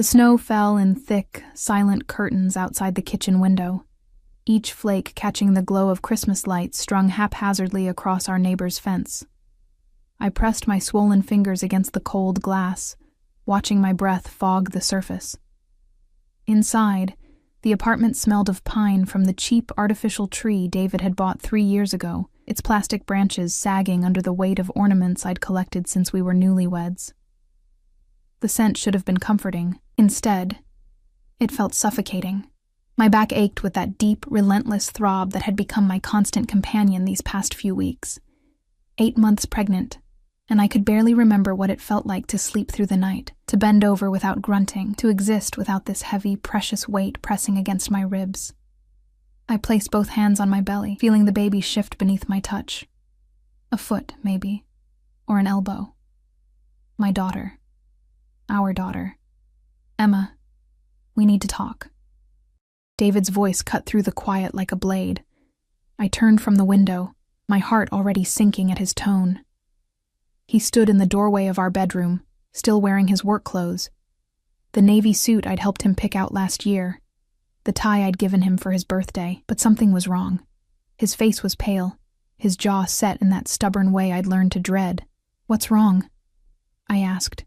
The snow fell in thick, silent curtains outside the kitchen window, each flake catching the glow of Christmas lights strung haphazardly across our neighbor's fence. I pressed my swollen fingers against the cold glass, watching my breath fog the surface. Inside, the apartment smelled of pine from the cheap artificial tree David had bought 3 years ago, its plastic branches sagging under the weight of ornaments I'd collected since we were newlyweds. The scent should have been comforting. Instead, it felt suffocating. My back ached with that deep, relentless throb that had become my constant companion these past few weeks. 8 months pregnant, and I could barely remember what it felt like to sleep through the night, to bend over without grunting, to exist without this heavy, precious weight pressing against my ribs. I placed both hands on my belly, feeling the baby shift beneath my touch. A foot, maybe, or an elbow. My daughter. Our daughter. Emma, we need to talk. David's voice cut through the quiet like a blade. I turned from the window, my heart already sinking at his tone. He stood in the doorway of our bedroom, still wearing his work clothes. The navy suit I'd helped him pick out last year. The tie I'd given him for his birthday, but something was wrong. His face was pale, his jaw set in that stubborn way I'd learned to dread. "What's wrong?" I asked.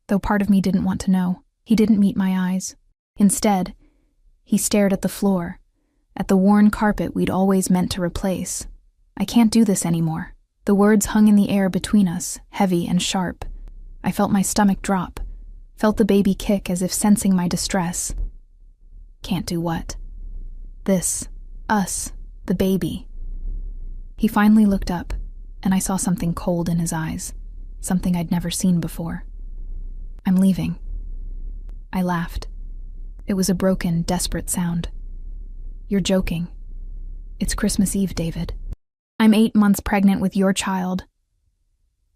Though part of me didn't want to know, he didn't meet my eyes. Instead, he stared at the floor, at the worn carpet we'd always meant to replace. "I can't do this anymore." The words hung in the air between us, heavy and sharp. I felt my stomach drop, felt the baby kick as if sensing my distress. Can't do what? This, us, the baby. He finally looked up, and I saw something cold in his eyes, something I'd never seen before. "I'm leaving." I laughed. It was a broken, desperate sound. "You're joking. It's Christmas Eve, David. I'm 8 months pregnant with your child."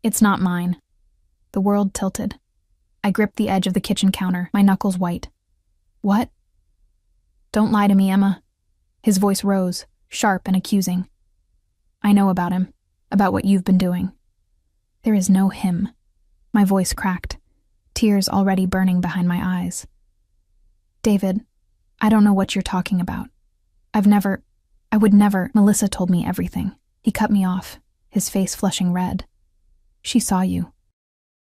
"It's not mine." The world tilted. I gripped the edge of the kitchen counter, my knuckles white. "What?" "Don't lie to me, Emma." His voice rose, sharp and accusing. "I know about him, about what you've been doing." "There is no him." My voice cracked, tears already burning behind my eyes. "David, I don't know what you're talking about. I would never. Melissa told me everything." He cut me off, his face flushing red. "She saw you.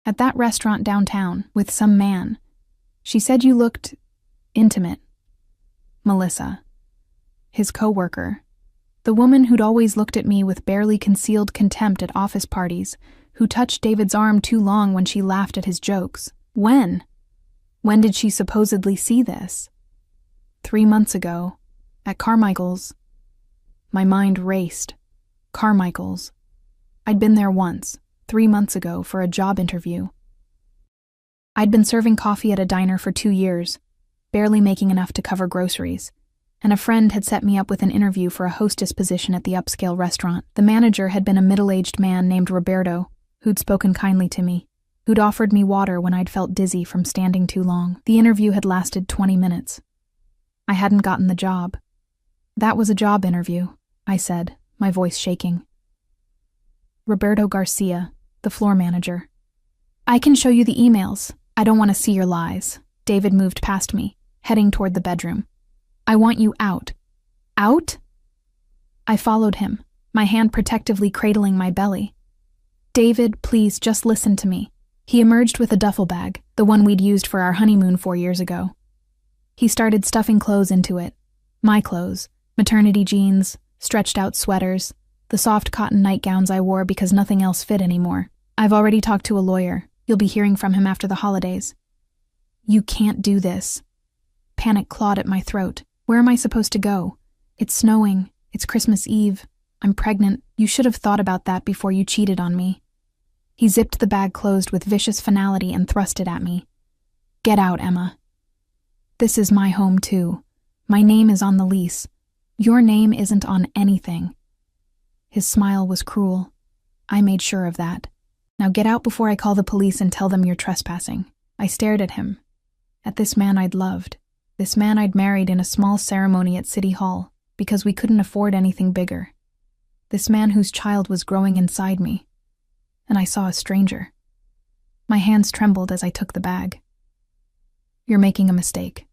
At that restaurant downtown, with some man. She said you looked intimate." Melissa. His co-worker. The woman who'd always looked at me with barely concealed contempt at office parties, who touched David's arm too long when she laughed at his jokes. When? When did she supposedly see this? 3 months ago, at Carmichael's. My mind raced. Carmichael's. I'd been there once, 3 months ago, for a job interview. I'd been serving coffee at a diner for 2 years, barely making enough to cover groceries, and a friend had set me up with an interview for a hostess position at the upscale restaurant. The manager had been a middle-aged man named Roberto, who'd spoken kindly to me, who'd offered me water when I'd felt dizzy from standing too long. The interview had lasted 20 minutes. I hadn't gotten the job. "That was a job interview," I said, my voice shaking. Roberto Garcia, the floor manager. "I can show you the emails. I don't want to see your lies." David moved past me, heading toward the bedroom. "I want you out." "Out?" I followed him, my hand protectively cradling my belly. "David, please, just listen to me." He emerged with a duffel bag, the one we'd used for our honeymoon 4 years ago. He started stuffing clothes into it. My clothes, maternity jeans, stretched-out sweaters, the soft cotton nightgowns I wore because nothing else fit anymore. "I've already talked to a lawyer. You'll be hearing from him after the holidays." "You can't do this." Panic clawed at my throat. Where am I supposed to go? It's snowing. It's Christmas Eve. I'm pregnant. You should have thought about that before you cheated on me. He zipped the bag closed with vicious finality and thrust it at me. "Get out, Emma. This is my home, too. My name is on the lease. Your name isn't on anything." His smile was cruel. I made sure of that. "Now get out before I call the police and tell them you're trespassing." I stared at him, at this man I'd loved, this man I'd married in a small ceremony at City Hall because we couldn't afford anything bigger, this man whose child was growing inside me. And I saw a stranger. My hands trembled as I took the bag. You're making a mistake.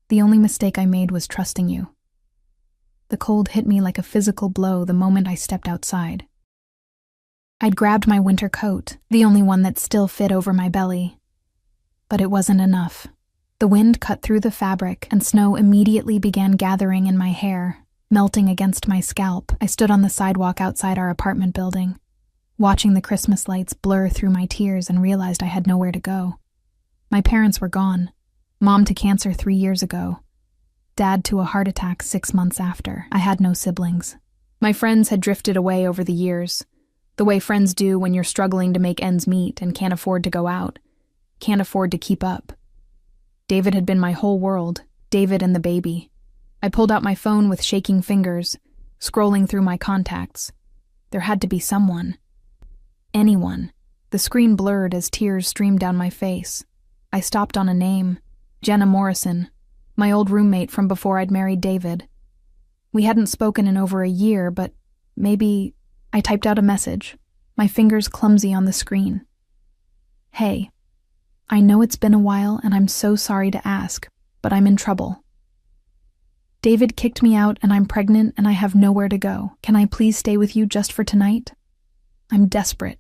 The only mistake I made was trusting you." The cold hit me like a physical blow the moment I stepped outside. I'd grabbed my winter coat, the only one that still fit over my belly. But it wasn't enough. The wind cut through the fabric, and snow immediately began gathering in my hair, melting against my scalp. I stood on the sidewalk outside our apartment building, watching the Christmas lights blur through my tears, and realized I had nowhere to go. My parents were gone. Mom to cancer 3 years ago. Dad to a heart attack 6 months after. I had no siblings. My friends had drifted away over the years, the way friends do when you're struggling to make ends meet and can't afford to go out, can't afford to keep up. David had been my whole world, David and the baby. I pulled out my phone with shaking fingers, scrolling through my contacts. There had to be someone. Anyone. The screen blurred as tears streamed down my face. I stopped on a name. Jenna Morrison, my old roommate from before I'd married David. We hadn't spoken in over a year, but maybe... I typed out a message, my fingers clumsy on the screen. "Hey, I know it's been a while and I'm so sorry to ask, but I'm in trouble. David kicked me out and I'm pregnant and I have nowhere to go. Can I please stay with you just for tonight? I'm desperate."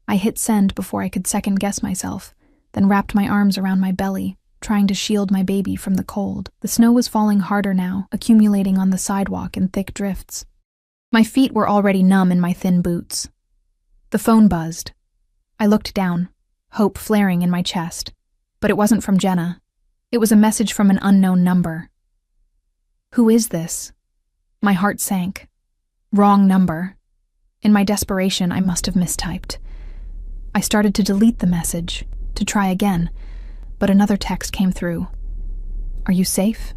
I hit send before I could second-guess myself, then wrapped my arms around my belly, trying to shield my baby from the cold. The snow was falling harder now, accumulating on the sidewalk in thick drifts. My feet were already numb in my thin boots. The phone buzzed. I looked down, hope flaring in my chest. But it wasn't from Jenna. It was a message from an unknown number. Who is this? My heart sank. Wrong number. In my desperation, I must have mistyped. I started to delete the message, to try again, but another text came through. "Are you safe?"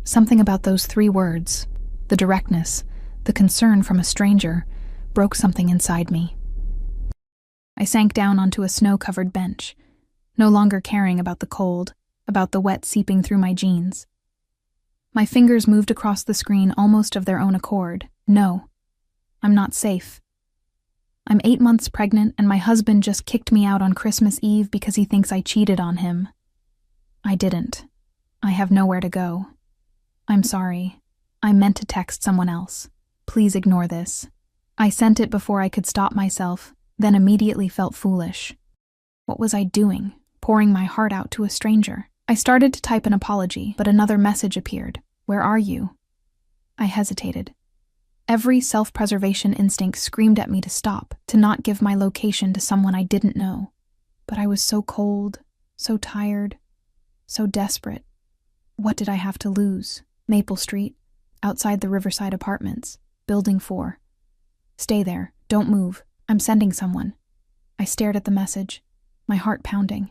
Something about those 3 words, the directness, the concern from a stranger, broke something inside me. I sank down onto a snow-covered bench, no longer caring about the cold, about the wet seeping through my jeans. My fingers moved across the screen almost of their own accord. No, I'm not safe. I'm 8 months pregnant and my husband just kicked me out on Christmas Eve because he thinks I cheated on him. I didn't. I have nowhere to go. I'm sorry. I meant to text someone else. Please ignore this. I sent it before I could stop myself, then immediately felt foolish. What was I doing, pouring my heart out to a stranger? I started to type an apology, but another message appeared. "Where are you?" I hesitated. Every self-preservation instinct screamed at me to stop, to not give my location to someone I didn't know. But I was so cold, so tired, so desperate. What did I have to lose? Maple Street, outside the Riverside Apartments, Building 4. "Stay there. Don't move. I'm sending someone." I stared at the message, my heart pounding.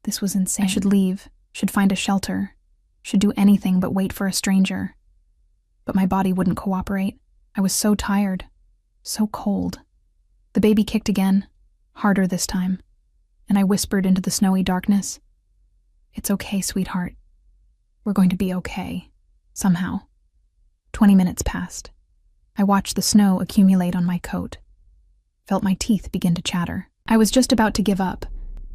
This was insane. I should leave, should find a shelter, should do anything but wait for a stranger. But my body wouldn't cooperate. I was so tired, so cold. The baby kicked again, harder this time, and I whispered into the snowy darkness, "It's okay, sweetheart. We're going to be okay, somehow." 20 minutes passed. I watched the snow accumulate on my coat, felt my teeth begin to chatter. I was just about to give up,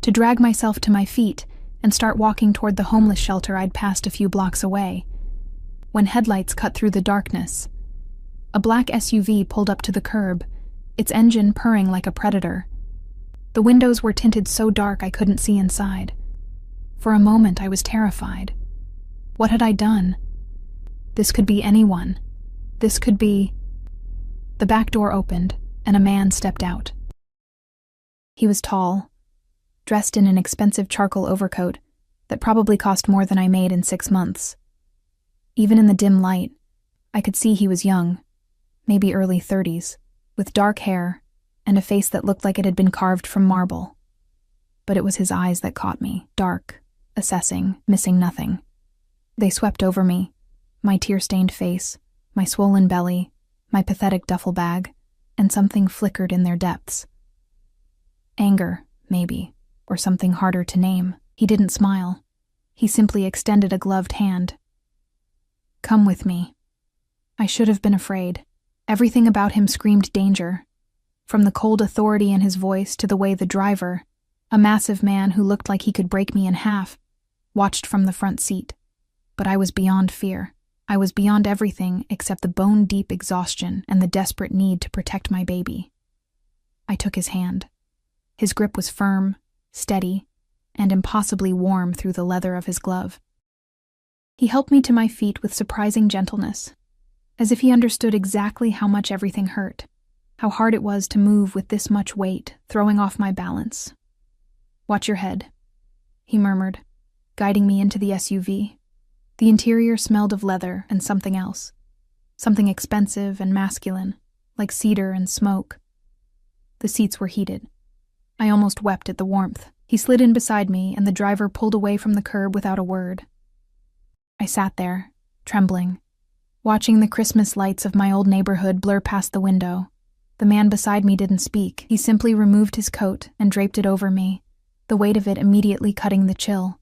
to drag myself to my feet and start walking toward the homeless shelter I'd passed a few blocks away, when headlights cut through the darkness. A black SUV pulled up to the curb, its engine purring like a predator. The windows were tinted so dark I couldn't see inside. For a moment I was terrified. What had I done? This could be anyone. This could be... The back door opened, and a man stepped out. He was tall, dressed in an expensive charcoal overcoat that probably cost more than I made in 6 months. Even in the dim light, I could see he was young, maybe early 30s, with dark hair and a face that looked like it had been carved from marble. But it was his eyes that caught me, dark, assessing, missing nothing. They swept over me, my tear-stained face, my swollen belly, my pathetic duffel bag, and something flickered in their depths. Anger, maybe, or something harder to name. He didn't smile. He simply extended a gloved hand. "Come with me." I should have been afraid. Everything about him screamed danger. From the cold authority in his voice to the way the driver, a massive man who looked like he could break me in half, watched from the front seat. But I was beyond fear. I was beyond everything except the bone-deep exhaustion and the desperate need to protect my baby. I took his hand. His grip was firm, steady, and impossibly warm through the leather of his glove. He helped me to my feet with surprising gentleness, as if he understood exactly how much everything hurt, how hard it was to move with this much weight, throwing off my balance. "Watch your head," he murmured, guiding me into the SUV. The interior smelled of leather and something else, something expensive and masculine, like cedar and smoke. The seats were heated. I almost wept at the warmth. He slid in beside me, and the driver pulled away from the curb without a word. I sat there, trembling, watching the Christmas lights of my old neighborhood blur past the window. The man beside me didn't speak. He simply removed his coat and draped it over me, the weight of it immediately cutting the chill.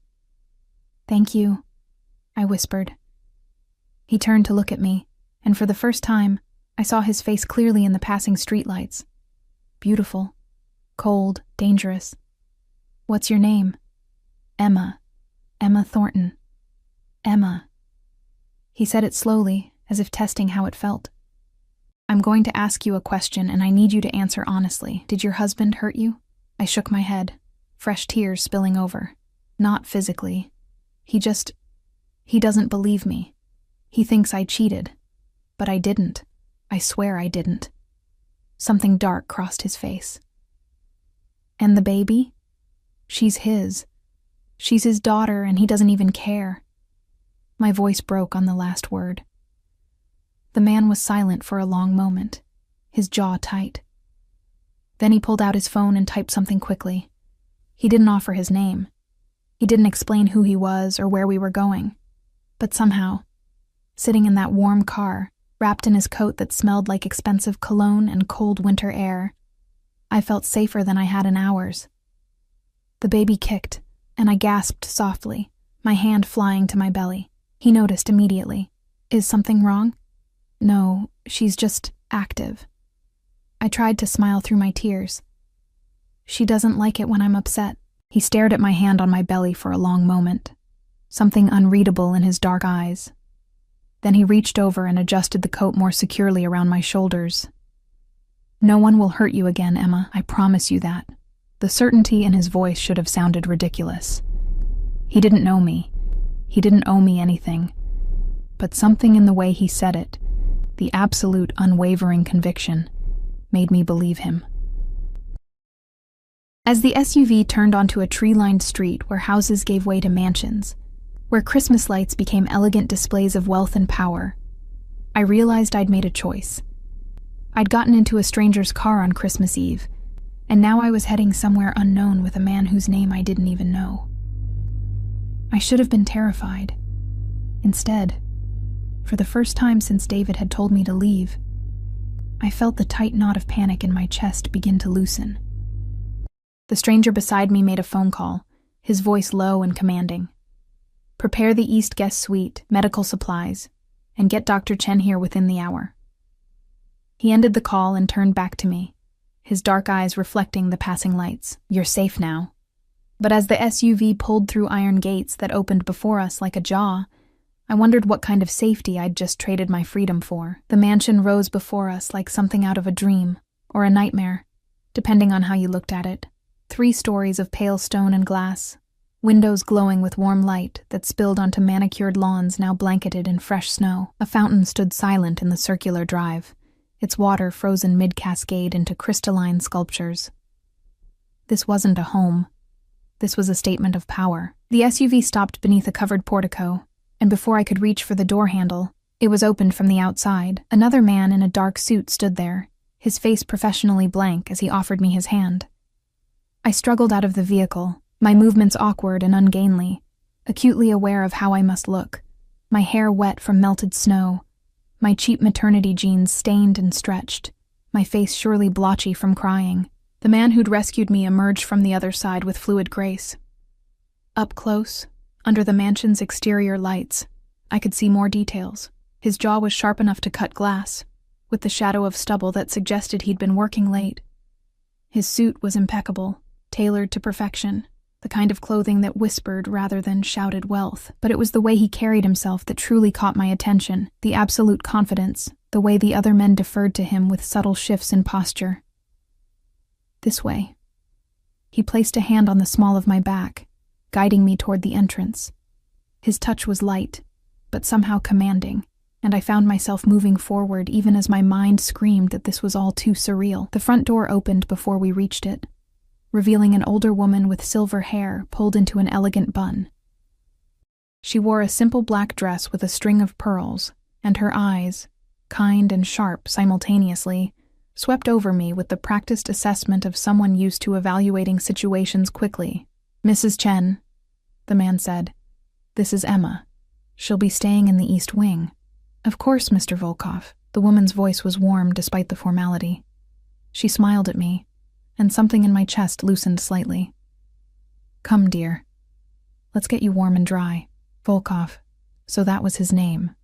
"Thank you," I whispered. He turned to look at me, and for the first time, I saw his face clearly in the passing streetlights. Beautiful, cold, dangerous. "What's your name?" "Emma. Emma Thornton." "Emma." He said it slowly, as if testing how it felt. "I'm going to ask you a question, and I need you to answer honestly. Did your husband hurt you?" I shook my head, fresh tears spilling over. "Not physically. He doesn't believe me. He thinks I cheated. But I didn't. I swear I didn't." Something dark crossed his face. "And the baby? She's his. She's his daughter, and he doesn't even care." My voice broke on the last word. The man was silent for a long moment, his jaw tight. Then he pulled out his phone and typed something quickly. He didn't offer his name. He didn't explain who he was or where we were going. But somehow, sitting in that warm car, wrapped in his coat that smelled like expensive cologne and cold winter air, I felt safer than I had in hours. The baby kicked, and I gasped softly, my hand flying to my belly. He noticed immediately. "Is something wrong?" "No, she's just active." I tried to smile through my tears. "She doesn't like it when I'm upset." He stared at my hand on my belly for a long moment, something unreadable in his dark eyes. Then he reached over and adjusted the coat more securely around my shoulders. "No one will hurt you again, Emma, I promise you that." The certainty in his voice should have sounded ridiculous. He didn't know me. He didn't owe me anything. But something in the way he said it, the absolute unwavering conviction, made me believe him. As the SUV turned onto a tree-lined street where houses gave way to mansions, where Christmas lights became elegant displays of wealth and power, I realized I'd made a choice. I'd gotten into a stranger's car on Christmas Eve, and now I was heading somewhere unknown with a man whose name I didn't even know. I should have been terrified. Instead, for the first time since David had told me to leave, I felt the tight knot of panic in my chest begin to loosen. The stranger beside me made a phone call, his voice low and commanding. "Prepare the East Guest Suite, medical supplies, and get Dr. Chen here within the hour." He ended the call and turned back to me, his dark eyes reflecting the passing lights. "You're safe now." But as the SUV pulled through iron gates that opened before us like a jaw, I wondered what kind of safety I'd just traded my freedom for. The mansion rose before us like something out of a dream, or a nightmare, depending on how you looked at it. 3 stories of pale stone and glass, windows glowing with warm light that spilled onto manicured lawns now blanketed in fresh snow. A fountain stood silent in the circular drive, its water frozen mid-cascade into crystalline sculptures. This wasn't a home. This was a statement of power. The SUV stopped beneath a covered portico, and before I could reach for the door handle, it was opened from the outside. Another man in a dark suit stood there, his face professionally blank as he offered me his hand. I struggled out of the vehicle, my movements awkward and ungainly, acutely aware of how I must look, my hair wet from melted snow, my cheap maternity jeans stained and stretched, my face surely blotchy from crying. The man who'd rescued me emerged from the other side with fluid grace. Up close, under the mansion's exterior lights, I could see more details. His jaw was sharp enough to cut glass, with the shadow of stubble that suggested he'd been working late. His suit was impeccable, tailored to perfection, the kind of clothing that whispered rather than shouted wealth. But it was the way he carried himself that truly caught my attention, the absolute confidence, the way the other men deferred to him with subtle shifts in posture. This way. He placed a hand on the small of my back, guiding me toward the entrance. His touch was light, but somehow commanding, and I found myself moving forward even as my mind screamed that this was all too surreal. The front door opened before we reached it, revealing an older woman with silver hair pulled into an elegant bun. She wore a simple black dress with a string of pearls, and her eyes, kind and sharp simultaneously, swept over me with the practiced assessment of someone used to evaluating situations quickly. "Mrs. Chen," the man said, "this is Emma. She'll be staying in the East Wing." "Of course, Mr. Volkov." The woman's voice was warm despite the formality. She smiled at me, and something in my chest loosened slightly. "Come, dear. Let's get you warm and dry." Volkov. So that was his name.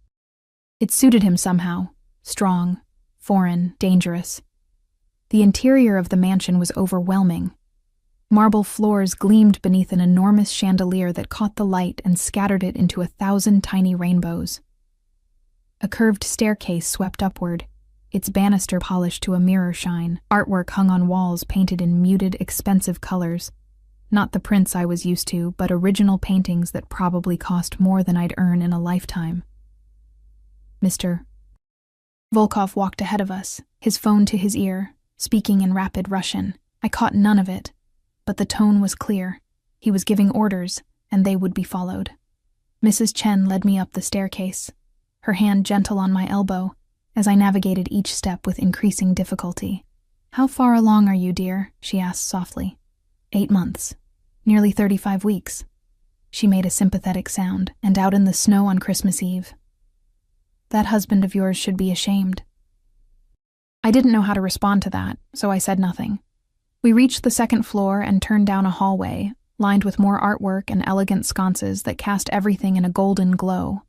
It suited him somehow. Strong, foreign, dangerous. The interior of the mansion was overwhelming. Marble floors gleamed beneath an enormous chandelier that caught the light and scattered it into 1,000 tiny rainbows. A curved staircase swept upward, its banister polished to a mirror shine. Artwork hung on walls painted in muted, expensive colors. Not the prints I was used to, but original paintings that probably cost more than I'd earn in a lifetime. "Mr." Volkov walked ahead of us, his phone to his ear, speaking in rapid Russian. I caught none of it, but the tone was clear. He was giving orders, and they would be followed. Mrs. Chen led me up the staircase, her hand gentle on my elbow, as I navigated each step with increasing difficulty. "How far along are you, dear?" she asked softly. 8 months. Nearly 35 weeks. She made a sympathetic sound, and out in the snow on Christmas Eve. "That husband of yours should be ashamed." I didn't know how to respond to that, so I said nothing. We reached the second floor and turned down a hallway, lined with more artwork and elegant sconces that cast everything in a golden glow.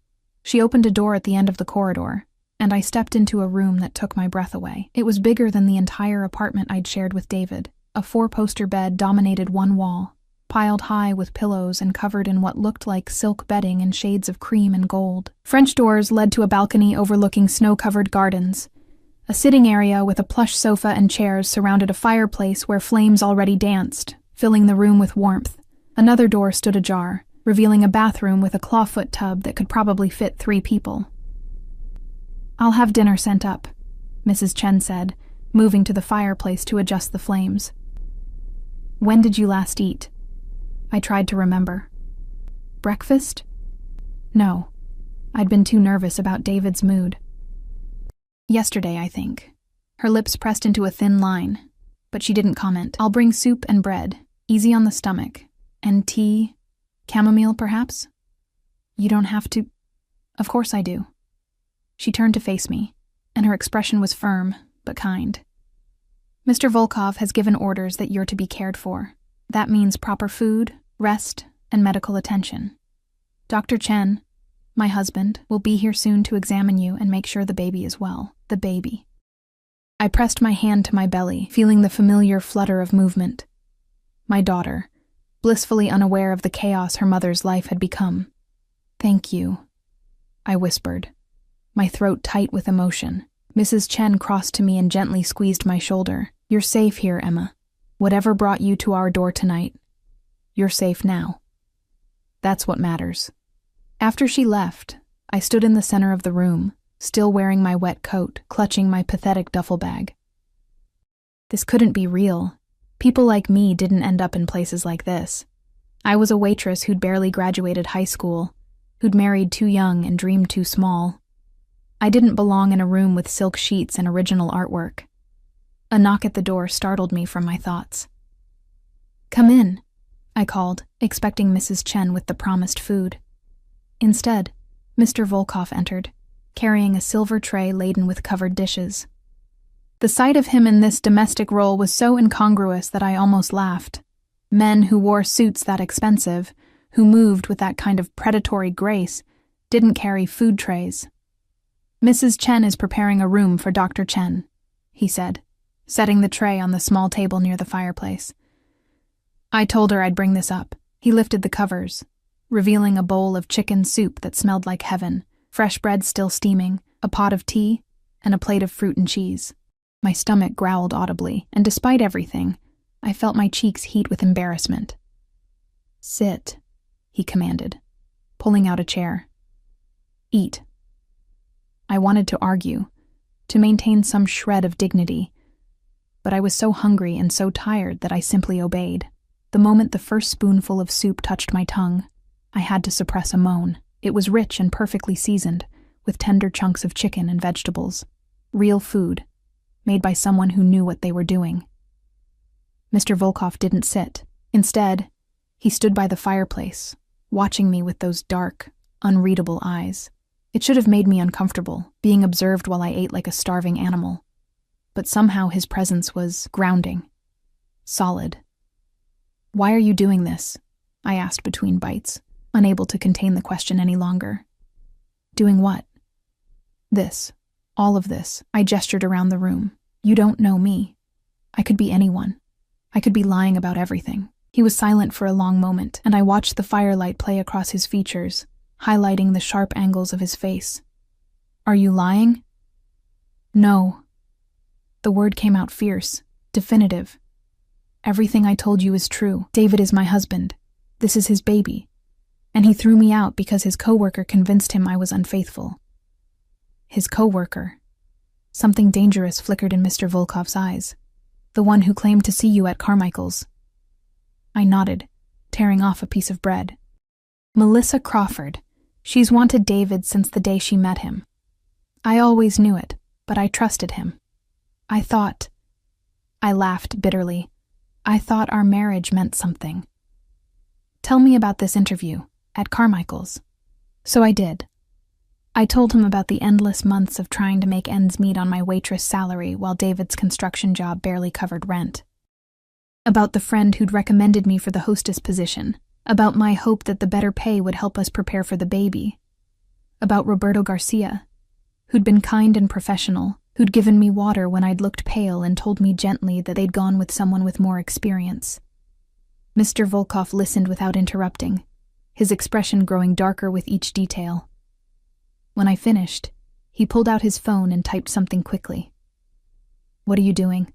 She opened a door at the end of the corridor, and I stepped into a room that took my breath away. It was bigger than the entire apartment I'd shared with David. A 4-poster bed dominated one wall, piled high with pillows and covered in what looked like silk bedding in shades of cream and gold. French doors led to a balcony overlooking snow-covered gardens. A sitting area with a plush sofa and chairs surrounded a fireplace where flames already danced, filling the room with warmth. Another door stood ajar, revealing a bathroom with a clawfoot tub that could probably fit 3 people. "I'll have dinner sent up," Mrs. Chen said, moving to the fireplace to adjust the flames. "When did you last eat?" I tried to remember. "Breakfast?" No. I'd been too nervous about David's mood. "Yesterday, I think." Her lips pressed into a thin line, but she didn't comment. "I'll bring soup and bread, easy on the stomach. And tea, chamomile perhaps?" "You don't have to." "Of course I do." She turned to face me, and her expression was firm, but kind. "Mr. Volkov has given orders that you're to be cared for. That means proper food, rest, and medical attention. Dr. Chen, my husband, will be here soon to examine you and make sure the baby is well." The baby. I pressed my hand to my belly, feeling the familiar flutter of movement. My daughter, blissfully unaware of the chaos her mother's life had become. "Thank you," I whispered, my throat tight with emotion. Mrs. Chen crossed to me and gently squeezed my shoulder. "You're safe here, Emma. Whatever brought you to our door tonight, you're safe now. That's what matters." After she left, I stood in the center of the room, still wearing my wet coat, clutching my pathetic duffel bag. This couldn't be real. People like me didn't end up in places like this. I was a waitress who'd barely graduated high school, who'd married too young and dreamed too small. I didn't belong in a room with silk sheets and original artwork. A knock at the door startled me from my thoughts. "Come in," I called, expecting Mrs. Chen with the promised food. Instead, Mr. Volkov entered, carrying a silver tray laden with covered dishes. The sight of him in this domestic role was so incongruous that I almost laughed. Men who wore suits that expensive, who moved with that kind of predatory grace, didn't carry food trays. "Mrs. Chen is preparing a room for Dr. Chen," he said, setting the tray on the small table near the fireplace. "I told her I'd bring this up. He lifted the covers, revealing a bowl of chicken soup that smelled like heaven, fresh bread still steaming, a pot of tea, and a plate of fruit and cheese. My stomach growled audibly, and despite everything, I felt my cheeks heat with embarrassment. "Sit," he commanded, pulling out a chair. "Eat." I wanted to argue, to maintain some shred of dignity, but I was so hungry and so tired that I simply obeyed. The moment the first spoonful of soup touched my tongue, I had to suppress a moan. It was rich and perfectly seasoned, with tender chunks of chicken and vegetables. Real food, made by someone who knew what they were doing. Mr. Volkov didn't sit. Instead, he stood by the fireplace, watching me with those dark, unreadable eyes. It should have made me uncomfortable, being observed while I ate like a starving animal. But somehow his presence was grounding, solid. "Why are you doing this?" I asked between bites, unable to contain the question any longer. "Doing what?" "This. All of this." I gestured around the room. "You don't know me. I could be anyone. I could be lying about everything." He was silent for a long moment, and I watched the firelight play across his features, highlighting the sharp angles of his face. "Are you lying?" "No." The word came out fierce, definitive. "Everything I told you is true. David is my husband. This is his baby. And he threw me out because his coworker convinced him I was unfaithful." His coworker. Something dangerous flickered in Mr. Volkov's eyes. "The one who claimed to see you at Carmichael's." I nodded, tearing off a piece of bread. "Melissa Crawford. She's wanted David since the day she met him. I always knew it, but I trusted him. I laughed bitterly. I thought our marriage meant something. Tell me about this interview, at Carmichael's." So I did. I told him about the endless months of trying to make ends meet on my waitress salary while David's construction job barely covered rent. About the friend who'd recommended me for the hostess position. About my hope that the better pay would help us prepare for the baby. About Roberto Garcia, who'd been kind and professional, who'd given me water when I'd looked pale and told me gently that they'd gone with someone with more experience. Mr. Volkov listened without interrupting, his expression growing darker with each detail. When I finished, he pulled out his phone and typed something quickly. "What are you doing?"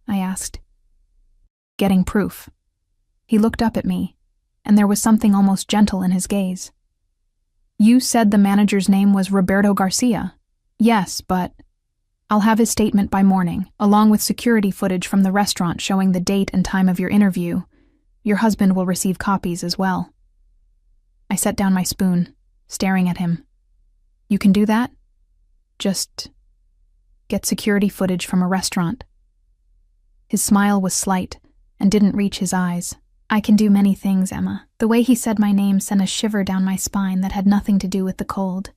I asked. "Getting proof." He looked up at me, and there was something almost gentle in his gaze. "You said the manager's name was Roberto Garcia." "Yes, but I'll have his statement by morning, along with security footage from the restaurant showing the date and time of your interview. Your husband will receive copies as well." I set down my spoon, staring at him. "You can do that? Just get security footage from a restaurant?" His smile was slight and didn't reach his eyes. "I can do many things, Emma." The way he said my name sent a shiver down my spine that had nothing to do with the cold.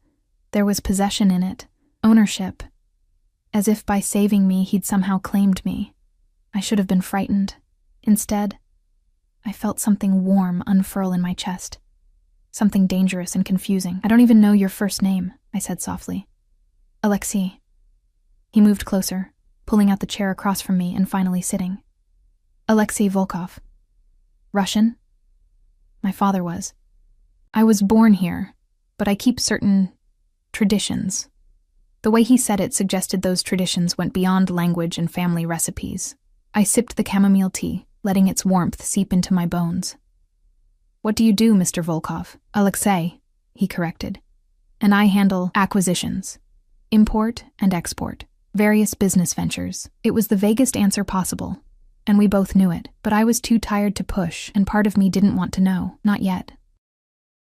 There was possession in it, ownership. As if by saving me, he'd somehow claimed me. I should have been frightened. Instead, I felt something warm unfurl in my chest. Something dangerous and confusing. "I don't even know your first name," I said softly. "Alexei." He moved closer, pulling out the chair across from me and finally sitting. "Alexei Volkov." "Russian?" My father was. "I was born here, but I keep certain traditions." The way he said it suggested those traditions went beyond language and family recipes. I sipped the chamomile tea, letting its warmth seep into my bones. "What do you do, Mr. Volkov?" "Alexei," he corrected. "And I handle acquisitions, import and export, various business ventures." It was the vaguest answer possible, and we both knew it, but I was too tired to push, and part of me didn't want to know, not yet.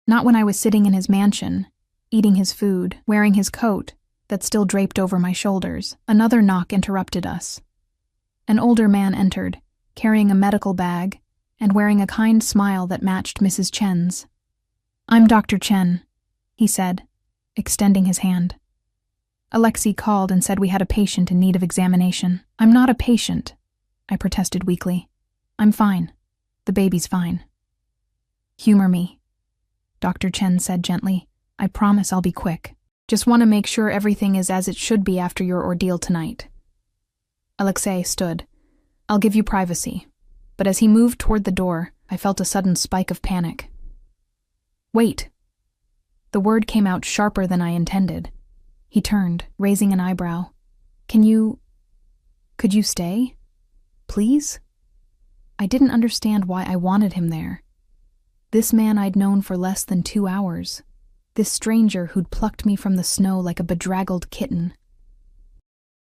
Not when I was sitting in his mansion, eating his food, wearing his coat that still draped over my shoulders. Another knock interrupted us. An older man entered, carrying a medical bag and wearing a kind smile that matched Mrs. Chen's. "I'm Dr. Chen," he said, extending his hand. Alexei called and said we had a patient in need of examination. "I'm not a patient," I protested weakly. "I'm fine. The baby's fine." "Humor me," Dr. Chen said gently. "I promise I'll be quick. Just want to make sure everything is as it should be after your ordeal tonight." Alexei stood. "I'll give you privacy." But as he moved toward the door, I felt a sudden spike of panic. "Wait!" The word came out sharper than I intended. He turned, raising an eyebrow. Could you stay? Please?" I didn't understand why I wanted him there. This man I'd known for less than 2 hours. This stranger who'd plucked me from the snow like a bedraggled kitten.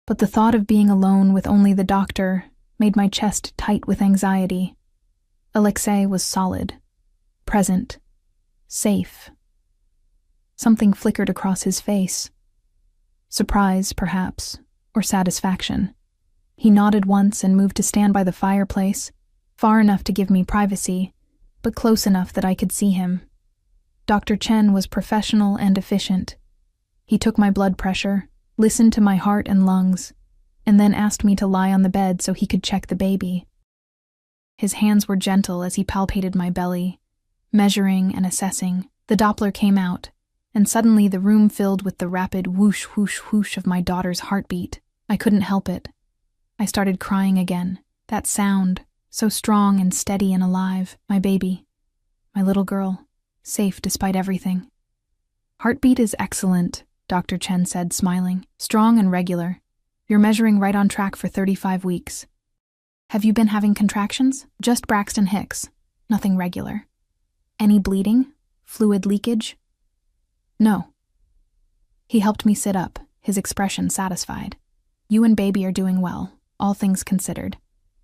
But the thought of being alone with only the doctor made my chest tight with anxiety. Alexei was solid, present, safe. Something flickered across his face. Surprise, perhaps, or satisfaction. He nodded once and moved to stand by the fireplace, far enough to give me privacy, but close enough that I could see him. Dr. Chen was professional and efficient. He took my blood pressure, listened to my heart and lungs, and then asked me to lie on the bed so he could check the baby. His hands were gentle as he palpated my belly, measuring and assessing. The Doppler came out, and suddenly the room filled with the rapid whoosh, whoosh, whoosh of my daughter's heartbeat. I couldn't help it. I started crying again. That sound, so strong and steady and alive. My baby. My little girl. Safe despite everything. "Heartbeat is excellent," Dr. Chen said, smiling. "Strong and regular. You're measuring right on track for 35 weeks. Have you been having contractions?" "Just Braxton Hicks. Nothing regular." "Any bleeding? Fluid leakage?" "No." He helped me sit up, his expression satisfied. "You and baby are doing well, all things considered.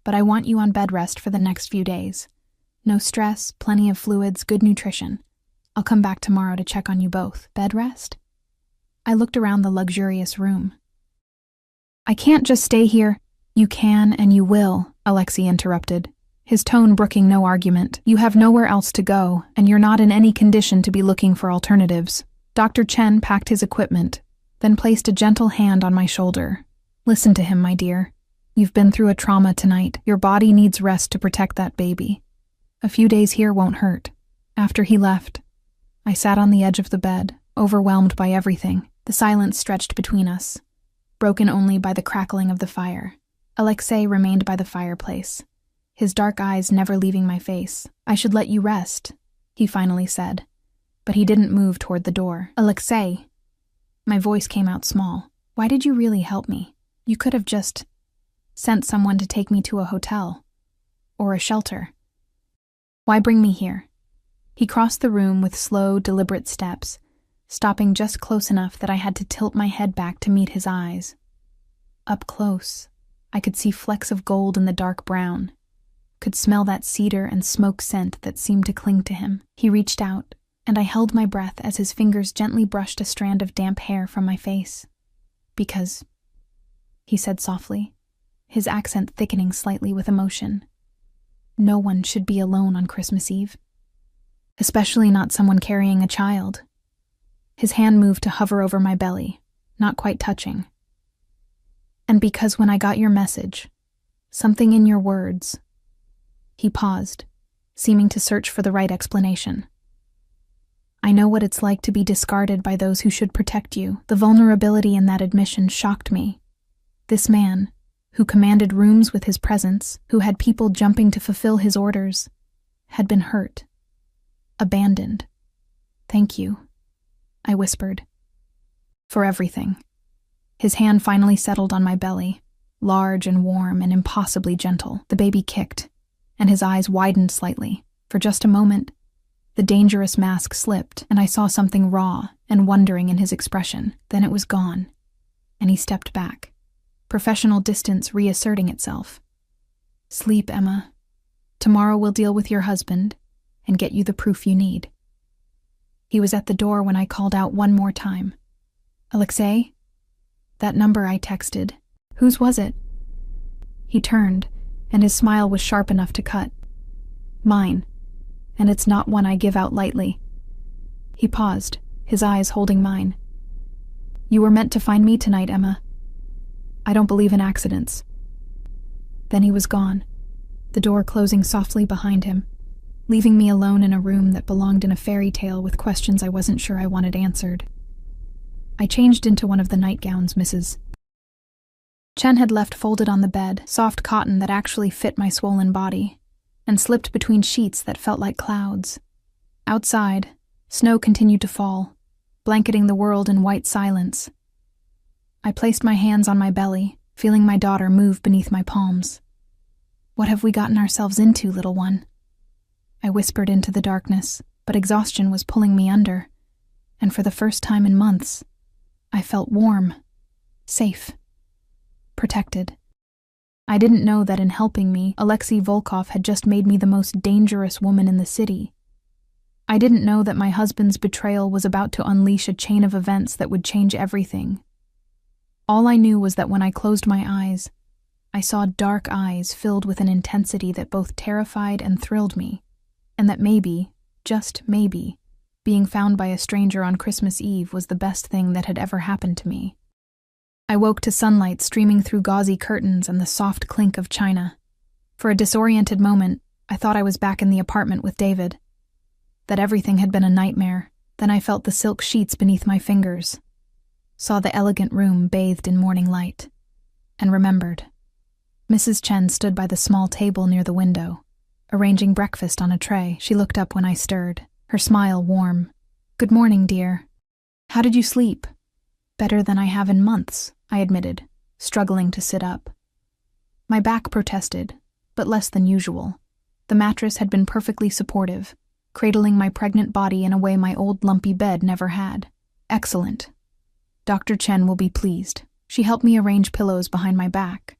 But I want you on bed rest for the next few days. No stress, plenty of fluids, good nutrition. I'll come back tomorrow to check on you both." "Bed rest?" I looked around the luxurious room. "I can't just stay here." "You can and you will," Alexei interrupted, his tone brooking no argument. "You have nowhere else to go, and you're not in any condition to be looking for alternatives." Dr. Chen packed his equipment, then placed a gentle hand on my shoulder. "Listen to him, my dear. You've been through a trauma tonight. Your body needs rest to protect that baby. A few days here won't hurt." After he left, I sat on the edge of the bed, overwhelmed by everything. The silence stretched between us, broken only by the crackling of the fire. Alexei remained by the fireplace, his dark eyes never leaving my face. "I should let you rest," he finally said, but he didn't move toward the door. "Alexei," my voice came out small, "why did you really help me? You could have just sent someone to take me to a hotel, or a shelter. Why bring me here?" He crossed the room with slow, deliberate steps, stopping just close enough that I had to tilt my head back to meet his eyes. Up close, I could see flecks of gold in the dark brown, could smell that cedar and smoke scent that seemed to cling to him. He reached out, and I held my breath as his fingers gently brushed a strand of damp hair from my face. "Because," he said softly, his accent thickening slightly with emotion, "no one should be alone on Christmas Eve. Especially not someone carrying a child." His hand moved to hover over my belly, not quite touching. "And because when I got your message, something in your words..." He paused, seeming to search for the right explanation. "I know what it's like to be discarded by those who should protect you." The vulnerability in that admission shocked me. This man, who commanded rooms with his presence, who had people jumping to fulfill his orders, had been hurt. Abandoned. "Thank you," I whispered. "For everything." His hand finally settled on my belly, large and warm and impossibly gentle. The baby kicked, and his eyes widened slightly. For just a moment, the dangerous mask slipped, and I saw something raw and wondering in his expression. Then it was gone, and he stepped back, professional distance reasserting itself. "Sleep, Emma. Tomorrow we'll deal with your husband and get you the proof you need." He was at the door when I called out one more time. "Alexei?" "That number I texted. Whose was it?" He turned, and his smile was sharp enough to cut. "Mine, and it's not one I give out lightly." He paused, his eyes holding mine. "You were meant to find me tonight, Emma. I don't believe in accidents." Then he was gone, the door closing softly behind him, leaving me alone in a room that belonged in a fairy tale with questions I wasn't sure I wanted answered. I changed into one of the nightgowns Mrs. Chen had left folded on the bed, soft cotton that actually fit my swollen body. and slipped between sheets that felt like clouds. Outside, snow continued to fall, blanketing the world in white silence. I placed my hands on my belly, feeling my daughter move beneath my palms. "What have we gotten ourselves into, little one?" I whispered into the darkness, but exhaustion was pulling me under, and for the first time in months, I felt warm, safe, protected. I didn't know that in helping me, Alexei Volkov had just made me the most dangerous woman in the city. I didn't know that my husband's betrayal was about to unleash a chain of events that would change everything. All I knew was that when I closed my eyes, I saw dark eyes filled with an intensity that both terrified and thrilled me, and that maybe, just maybe, being found by a stranger on Christmas Eve was the best thing that had ever happened to me. I woke to sunlight streaming through gauzy curtains and the soft clink of china. For a disoriented moment, I thought I was back in the apartment with David. That everything had been a nightmare. Then I felt the silk sheets beneath my fingers, saw the elegant room bathed in morning light, and remembered. Mrs. Chen stood by the small table near the window, arranging breakfast on a tray. She looked up when I stirred, her smile warm. "Good morning, dear. How did you sleep?" "Better than I have in months," I admitted, struggling to sit up. My back protested, but less than usual. The mattress had been perfectly supportive, cradling my pregnant body in a way my old lumpy bed never had. "Excellent. Dr. Chen will be pleased." She helped me arrange pillows behind my back,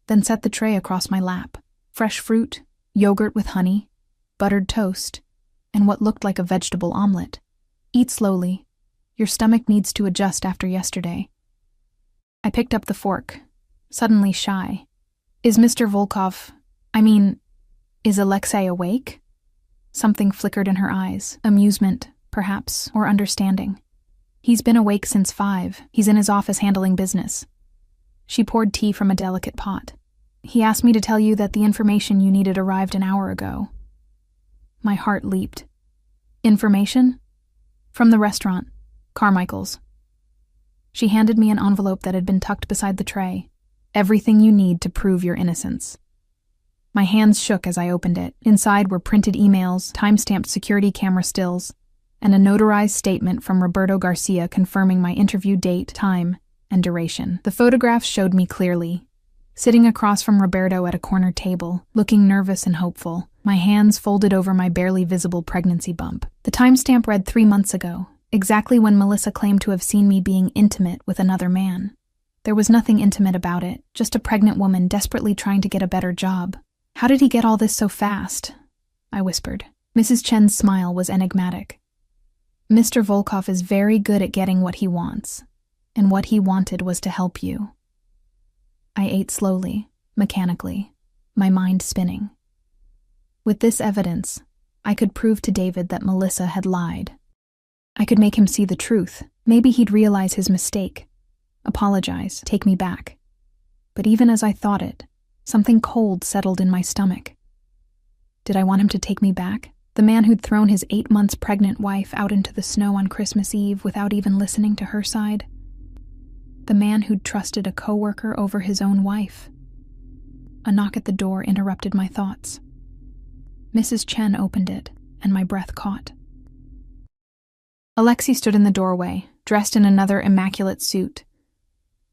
then set the tray across my lap. Fresh fruit, yogurt with honey, buttered toast, and what looked like a vegetable omelet. "Eat slowly. Your stomach needs to adjust after yesterday." I picked up the fork, suddenly shy. Is Alexei awake?" Something flickered in her eyes, amusement, perhaps, or understanding. "He's been awake since 5. He's in his office handling business." She poured tea from a delicate pot. "He asked me to tell you that the information you needed arrived an hour ago." My heart leaped. "Information?" "From the restaurant, Carmichael's." She handed me an envelope that had been tucked beside the tray. "Everything you need to prove your innocence." My hands shook as I opened it. Inside were printed emails, time-stamped security camera stills, and a notarized statement from Roberto Garcia confirming my interview date, time, and duration. The photographs showed me clearly, sitting across from Roberto at a corner table, looking nervous and hopeful, my hands folded over my barely visible pregnancy bump. The timestamp read 3 months ago, exactly when Melissa claimed to have seen me being intimate with another man. There was nothing intimate about it, just a pregnant woman desperately trying to get a better job. "How did he get all this so fast?" I whispered. Mrs. Chen's smile was enigmatic. "Mr. Volkov is very good at getting what he wants, and what he wanted was to help you." I ate slowly, mechanically, my mind spinning. With this evidence, I could prove to David that Melissa had lied. I could make him see the truth. Maybe he'd realize his mistake, apologize, take me back. But even as I thought it, something cold settled in my stomach. Did I want him to take me back? The man who'd thrown his 8 months pregnant wife out into the snow on Christmas Eve without even listening to her side? The man who'd trusted a coworker over his own wife? A knock at the door interrupted my thoughts. Mrs. Chen opened it, and my breath caught. Alexei stood in the doorway, dressed in another immaculate suit.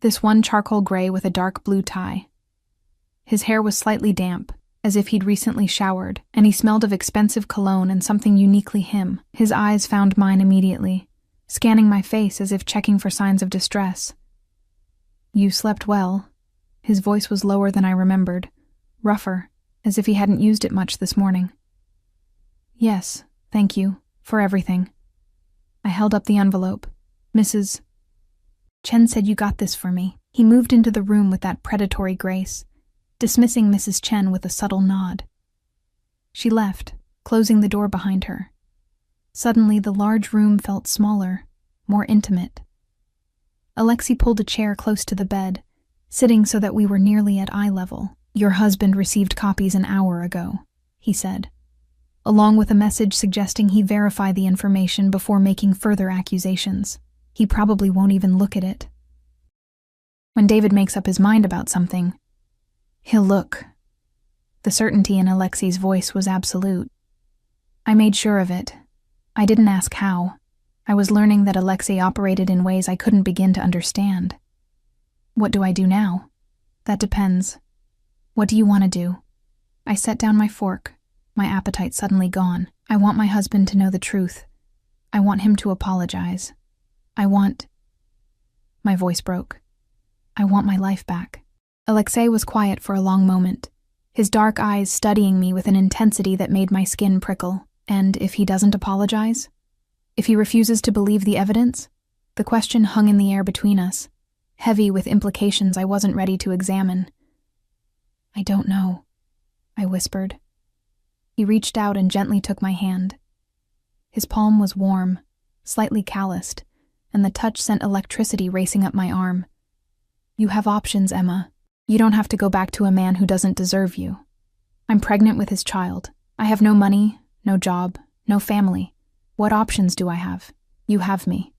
This one charcoal gray with a dark blue tie. His hair was slightly damp, as if he'd recently showered, and he smelled of expensive cologne and something uniquely him. His eyes found mine immediately, scanning my face as if checking for signs of distress. "You slept well." His voice was lower than I remembered, rougher, as if he hadn't used it much this morning. "Yes, thank you, for everything." I held up the envelope. "Mrs. Chen said you got this for me." He moved into the room with that predatory grace, dismissing Mrs. Chen with a subtle nod. She left, closing the door behind her. Suddenly, the large room felt smaller, more intimate. Alexei pulled a chair close to the bed, sitting so that we were nearly at eye level. "Your husband received copies an hour ago," he said, along with a message suggesting he verify the information before making further accusations. He probably won't even look at it. When David makes up his mind about something, he'll look. The certainty in Alexei's voice was absolute. I made sure of it. I didn't ask how. I was learning that Alexei operated in ways I couldn't begin to understand. What do I do now? That depends. What do you want to do? I set down my fork, my appetite suddenly gone. I want my husband to know the truth. I want him to apologize. My voice broke. I want my life back. Alexei was quiet for a long moment, his dark eyes studying me with an intensity that made my skin prickle. And if he doesn't apologize? If he refuses to believe the evidence? The question hung in the air between us, heavy with implications I wasn't ready to examine. I don't know, I whispered. He reached out and gently took my hand. His palm was warm, slightly calloused, and the touch sent electricity racing up my arm. You have options, Emma. You don't have to go back to a man who doesn't deserve you. I'm pregnant with his child. I have no money, no job, no family. What options do I have? You have me.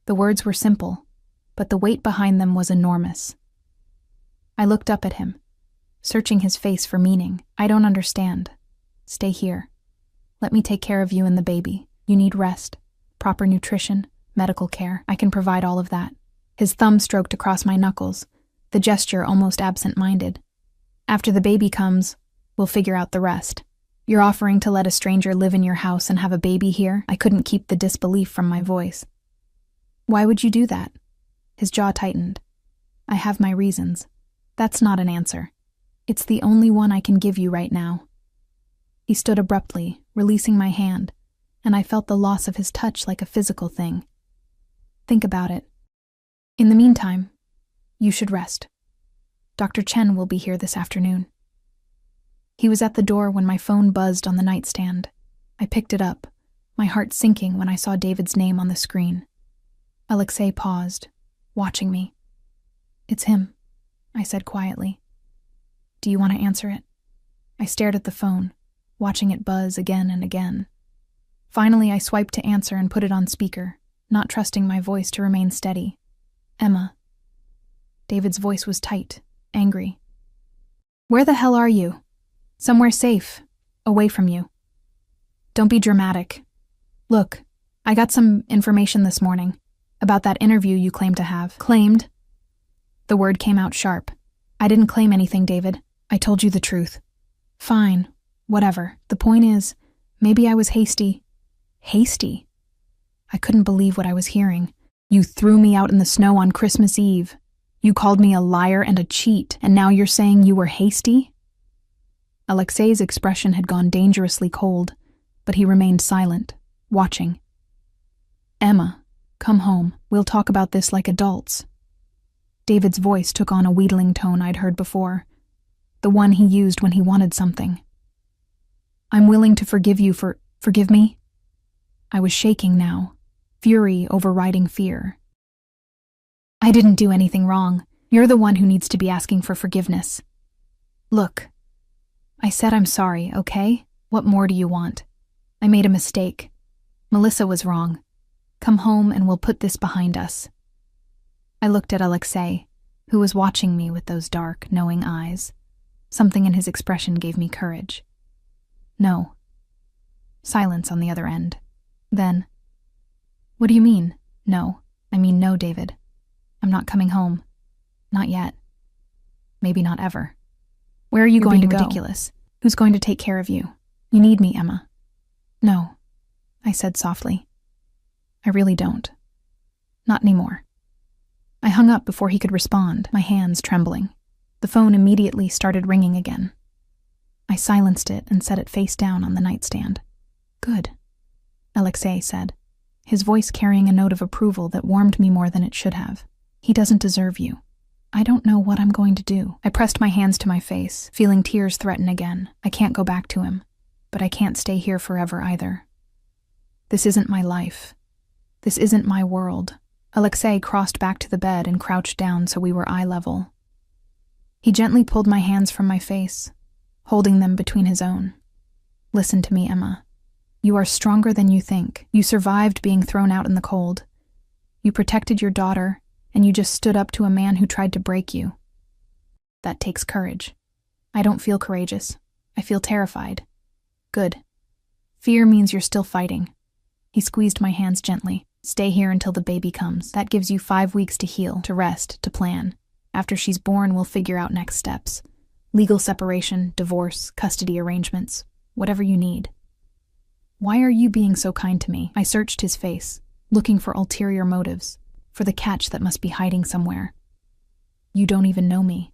The words were simple, but the weight behind them was enormous. I looked up at him, searching his face for meaning. I don't understand. Stay here. Let me take care of you and the baby. You need rest, proper nutrition, medical care. I can provide all of that. His thumb stroked across my knuckles, the gesture almost absent-minded. After the baby comes, we'll figure out the rest. You're offering to let a stranger live in your house and have a baby here? I couldn't keep the disbelief from my voice. Why would you do that? His jaw tightened. I have my reasons. That's not an answer. It's the only one I can give you right now. He stood abruptly, releasing my hand, and I felt the loss of his touch like a physical thing. Think about it. In the meantime, you should rest. Dr. Chen will be here this afternoon. He was at the door when my phone buzzed on the nightstand. I picked it up, my heart sinking when I saw David's name on the screen. Alexei paused, watching me. It's him, I said quietly. Do you want to answer it? I stared at the phone, watching it buzz again and again. Finally, I swiped to answer and put it on speaker, not trusting my voice to remain steady. Emma. David's voice was tight, angry. Where the hell are you? Somewhere safe, away from you. Don't be dramatic. Look, I got some information this morning about that interview you claimed to have. Claimed? The word came out sharp. I didn't claim anything, David. I told you the truth. Fine, whatever. The point is, maybe I was hasty. Hasty? I couldn't believe what I was hearing. You threw me out in the snow on Christmas Eve. You called me a liar and a cheat, and now you're saying you were hasty? Alexei's expression had gone dangerously cold, but he remained silent, watching. Emma, come home. We'll talk about this like adults. David's voice took on a wheedling tone I'd heard before, the one he used when he wanted something. I'm willing to forgive you for... Forgive me? I was shaking now, fury overriding fear. I didn't do anything wrong. You're the one who needs to be asking for forgiveness. Look, I said I'm sorry, okay? What more do you want? I made a mistake. Melissa was wrong. Come home and we'll put this behind us. I looked at Alexei, who was watching me with those dark, knowing eyes. Something in his expression gave me courage. No. Silence on the other end. Then, what do you mean, no? I mean no, David. I'm not coming home. Not yet. Maybe not ever. Where are you going to go? Ridiculous. Who's going to take care of you? You need me, Emma. No, I said softly. I really don't. Not anymore. I hung up before he could respond, my hands trembling. The phone immediately started ringing again. I silenced it and set it face down on the nightstand. Good, Alexei said, his voice carrying a note of approval that warmed me more than it should have. He doesn't deserve you. I don't know what I'm going to do. I pressed my hands to my face, feeling tears threaten again. I can't go back to him, but I can't stay here forever either. This isn't my life. This isn't my world. Alexei crossed back to the bed and crouched down so we were eye level. He gently pulled my hands from my face, holding them between his own. Listen to me, Emma. You are stronger than you think. You survived being thrown out in the cold. You protected your daughter, and you just stood up to a man who tried to break you. That takes courage. I don't feel courageous. I feel terrified. Good. Fear means you're still fighting. He squeezed my hands gently. Stay here until the baby comes. That gives you 5 weeks to heal, to rest, to plan. After she's born, we'll figure out next steps. Legal separation, divorce, custody arrangements, whatever you need. Why are you being so kind to me? I searched his face, looking for ulterior motives, for the catch that must be hiding somewhere. You don't even know me.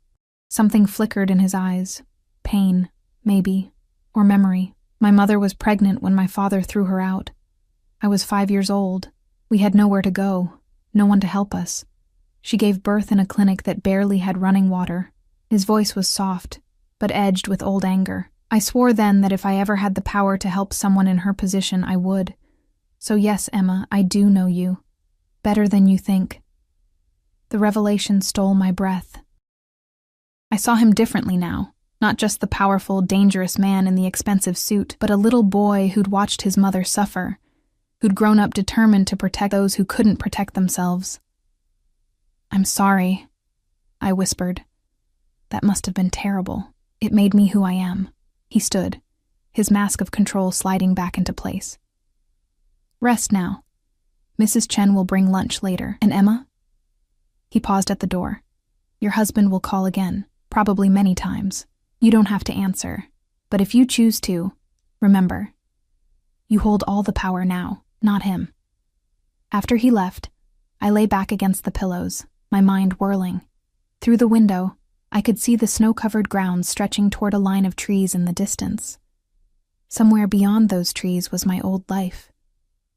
Something flickered in his eyes. Pain, maybe, or memory. My mother was pregnant when my father threw her out. I was 5 years old. We had nowhere to go, no one to help us. She gave birth in a clinic that barely had running water. His voice was soft, but edged with old anger. I swore then that if I ever had the power to help someone in her position, I would. So yes, Emma, I do know you. Better than you think. The revelation stole my breath. I saw him differently now. Not just the powerful, dangerous man in the expensive suit, but a little boy who'd watched his mother suffer, who'd grown up determined to protect those who couldn't protect themselves. I'm sorry, I whispered. That must have been terrible. It made me who I am. He stood, his mask of control sliding back into place. Rest now. Mrs. Chen will bring lunch later. And Emma? He paused at the door. Your husband will call again, probably many times. You don't have to answer. But if you choose to, remember, you hold all the power now, not him. After he left, I lay back against the pillows, my mind whirling. Through the window, I could see the snow-covered grounds stretching toward a line of trees in the distance. Somewhere beyond those trees was my old life.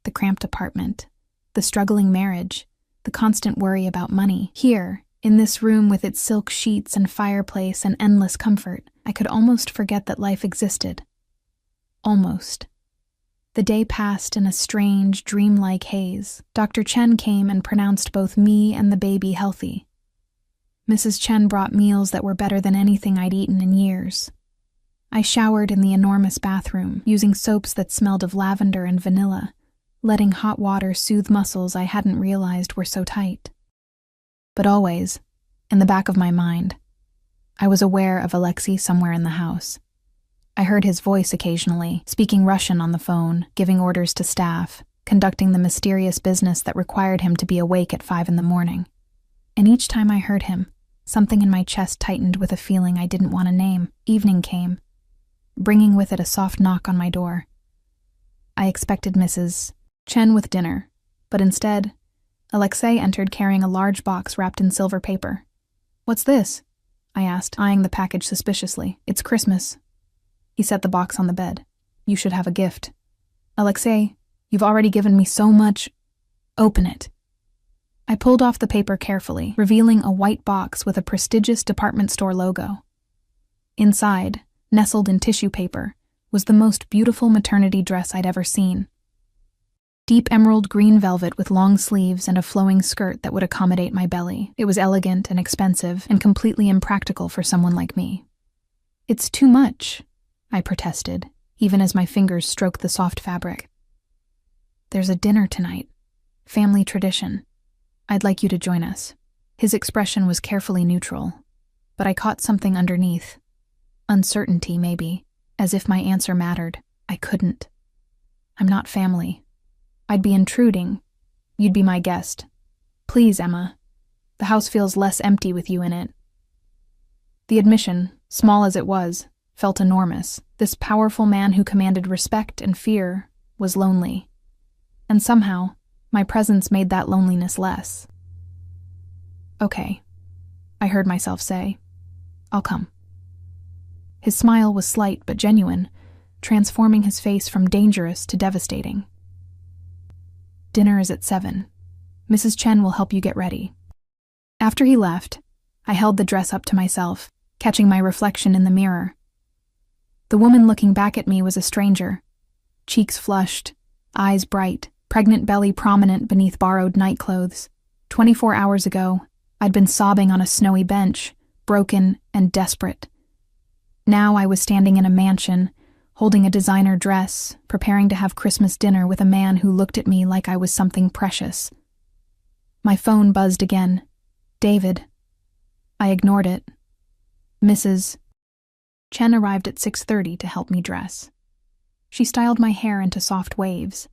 The cramped apartment, the struggling marriage, the constant worry about money. Here, in this room with its silk sheets and fireplace and endless comfort, I could almost forget that life existed. Almost. The day passed in a strange, dreamlike haze. Dr. Chen came and pronounced both me and the baby healthy. Mrs. Chen brought meals that were better than anything I'd eaten in years. I showered in the enormous bathroom, using soaps that smelled of lavender and vanilla, letting hot water soothe muscles I hadn't realized were so tight. But always, in the back of my mind, I was aware of Alexei somewhere in the house. I heard his voice occasionally, speaking Russian on the phone, giving orders to staff, conducting the mysterious business that required him to be awake at 5 a.m. And each time I heard him, something in my chest tightened with a feeling I didn't want to name. Evening came, bringing with it a soft knock on my door. I expected Mrs. Chen with dinner, but instead, Alexei entered carrying a large box wrapped in silver paper. What's this? I asked, eyeing the package suspiciously. It's Christmas. He set the box on the bed. You should have a gift. Alexei, you've already given me so much. Open it. I pulled off the paper carefully, revealing a white box with a prestigious department store logo. Inside, nestled in tissue paper, was the most beautiful maternity dress I'd ever seen. Deep emerald green velvet with long sleeves and a flowing skirt that would accommodate my belly. It was elegant and expensive and completely impractical for someone like me. It's too much, I protested, even as my fingers stroked the soft fabric. There's a dinner tonight. Family tradition. I'd like you to join us. His expression was carefully neutral, but I caught something underneath. Uncertainty, maybe, as if my answer mattered. I couldn't. I'm not family. I'd be intruding. You'd be my guest. Please, Emma. The house feels less empty with you in it. The admission, small as it was, felt enormous. This powerful man who commanded respect and fear was lonely. And somehow, my presence made that loneliness less. Okay, I heard myself say. I'll come. His smile was slight but genuine, transforming his face from dangerous to devastating. Dinner is at 7. Mrs. Chen will help you get ready. After he left, I held the dress up to myself, catching my reflection in the mirror. The woman looking back at me was a stranger. Cheeks flushed, eyes bright, pregnant belly prominent beneath borrowed nightclothes. 24 hours ago, I'd been sobbing on a snowy bench, broken and desperate. Now I was standing in a mansion, holding a designer dress, preparing to have Christmas dinner with a man who looked at me like I was something precious. My phone buzzed again. David. I ignored it. Mrs. Chen arrived at 6:30 to help me dress. She styled my hair into soft waves,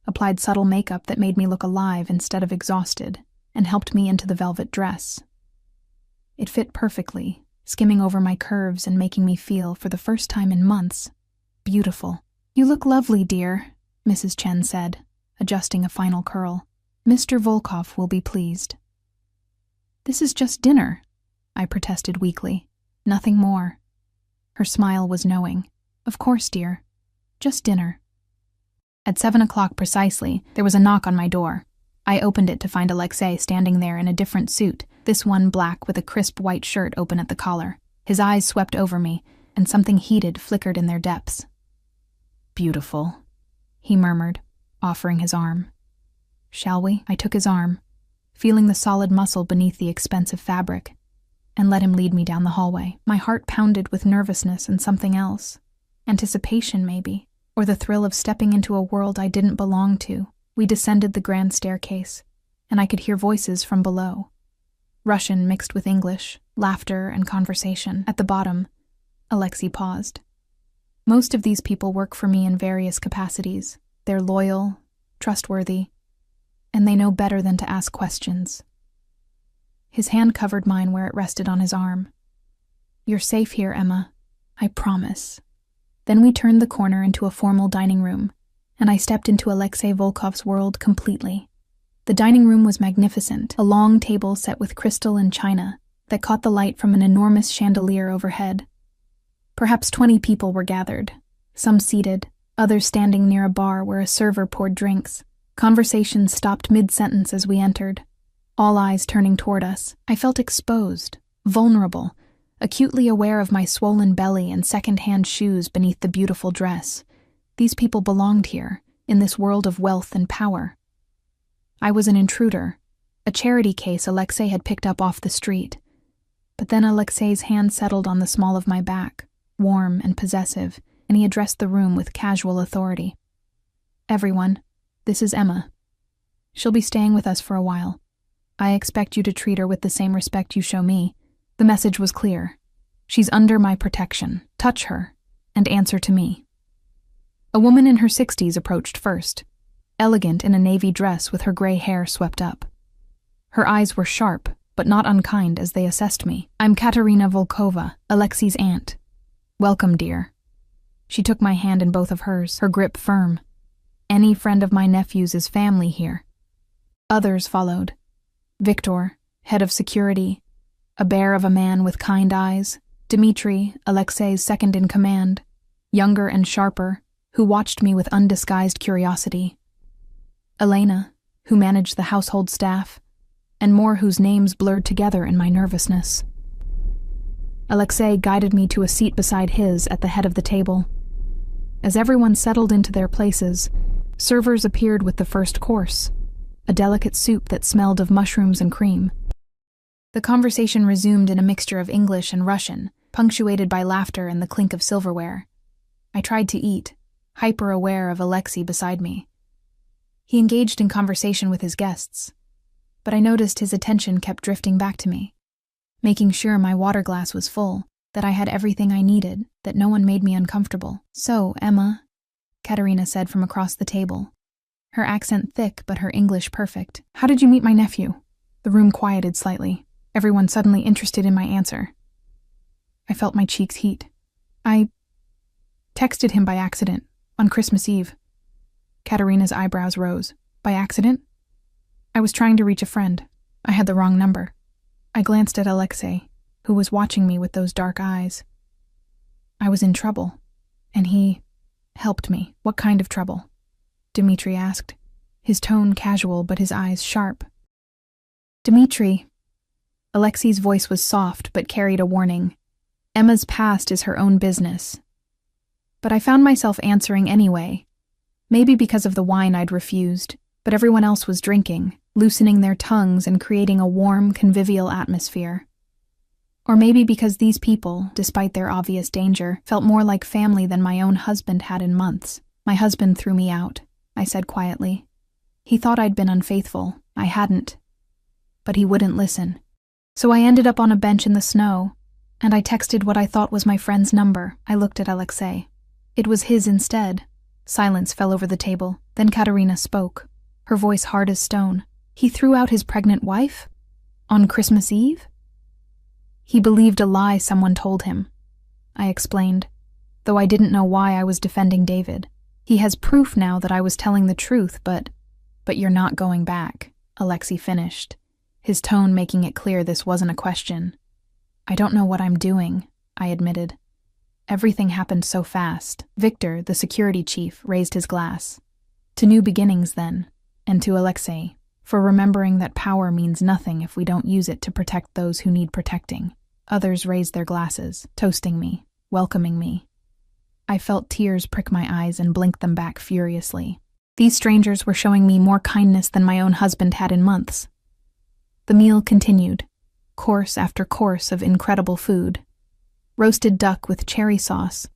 applied subtle makeup that made me look alive instead of exhausted, and helped me into the velvet dress. It fit perfectly, skimming over my curves and making me feel, for the first time in months, beautiful. "You look lovely, dear," Mrs. Chen said, adjusting a final curl. "Mr. Volkov will be pleased." "This is just dinner," I protested weakly. "Nothing more." Her smile was knowing. "Of course, dear. Just dinner." At 7 o'clock precisely, there was a knock on my door. I opened it to find Alexei standing there in a different suit, this one black with a crisp white shirt open at the collar. His eyes swept over me, and something heated flickered in their depths. "Beautiful," he murmured, offering his arm. "Shall we?" I took his arm, feeling the solid muscle beneath the expensive fabric, and let him lead me down the hallway. My heart pounded with nervousness and something else. Anticipation, maybe, or the thrill of stepping into a world I didn't belong to. We descended the grand staircase, and I could hear voices from below. Russian mixed with English, laughter and conversation. At the bottom, Alexei paused. Most of these people work for me in various capacities. They're loyal, trustworthy, and they know better than to ask questions. His hand covered mine where it rested on his arm. "You're safe here, Emma. I promise." Then we turned the corner into a formal dining room, and I stepped into Alexei Volkov's world completely. The dining room was magnificent, a long table set with crystal and china that caught the light from an enormous chandelier overhead. Perhaps 20 people were gathered, some seated, others standing near a bar where a server poured drinks. Conversation stopped mid-sentence as we entered, all eyes turning toward us. I felt exposed, vulnerable, acutely aware of my swollen belly and second-hand shoes beneath the beautiful dress. These people belonged here, in this world of wealth and power. I was an intruder, a charity case Alexei had picked up off the street. But then Alexei's hand settled on the small of my back, warm and possessive, and he addressed the room with casual authority. "Everyone, this is Emma. She'll be staying with us for a while. I expect you to treat her with the same respect you show me." The message was clear. She's under my protection. Touch her, and answer to me. A woman in her 60s approached first, elegant in a navy dress with her gray hair swept up. Her eyes were sharp, but not unkind as they assessed me. "I'm Katerina Volkova, Alexei's aunt. Welcome, dear." She took my hand in both of hers, her grip firm. "Any friend of my nephew's is family here." Others followed. Victor, head of security, a bear of a man with kind eyes, Dmitri, Alexei's second-in-command, younger and sharper, who watched me with undisguised curiosity. Elena, who managed the household staff, and more whose names blurred together in my nervousness. Alexei guided me to a seat beside his at the head of the table. As everyone settled into their places, servers appeared with the first course, a delicate soup that smelled of mushrooms and cream. The conversation resumed in a mixture of English and Russian, punctuated by laughter and the clink of silverware. I tried to eat, hyper-aware of Alexei beside me. He engaged in conversation with his guests, but I noticed his attention kept drifting back to me, making sure my water glass was full, that I had everything I needed, that no one made me uncomfortable. "So, Emma," Katerina said from across the table, her accent thick but her English perfect. "How did you meet my nephew?" The room quieted slightly, everyone suddenly interested in my answer. I felt my cheeks heat. "I texted him by accident, on Christmas Eve." Katerina's eyebrows rose. "By accident?" "I was trying to reach a friend. I had the wrong number." I glanced at Alexei, who was watching me with those dark eyes. I was in trouble, and he helped me. "What kind of trouble?" Dmitri asked, his tone casual but his eyes sharp. "Dmitri." Alexei's voice was soft but carried a warning. Emma's past is her own business. But I found myself answering anyway, maybe because of the wine I'd refused, but everyone else was drinking, loosening their tongues and creating a warm, convivial atmosphere. Or maybe because these people, despite their obvious danger, felt more like family than my own husband had in months. "My husband threw me out," I said quietly. "He thought I'd been unfaithful. I hadn't. But he wouldn't listen. So I ended up on a bench in the snow, and I texted what I thought was my friend's number. I looked at Alexei. It was his instead. Silence fell over the table. Then Katerina spoke, her voice hard as stone. He threw out his pregnant wife? On Christmas Eve? He believed a lie someone told him. I explained, though I didn't know why I was defending David. He has proof now that I was telling the truth, but you're not going back, Alexei finished, his tone making it clear this wasn't a question. I don't know what I'm doing, I admitted. Everything happened so fast. Victor, the security chief, raised his glass. To new beginnings, then, and to Alexei, for remembering that power means nothing if we don't use it to protect those who need protecting. Others raised their glasses, toasting me, welcoming me. I felt tears prick my eyes and blinked them back furiously. These strangers were showing me more kindness than my own husband had in months. The meal continued, course after course of incredible food. Roasted duck with cherry sauce,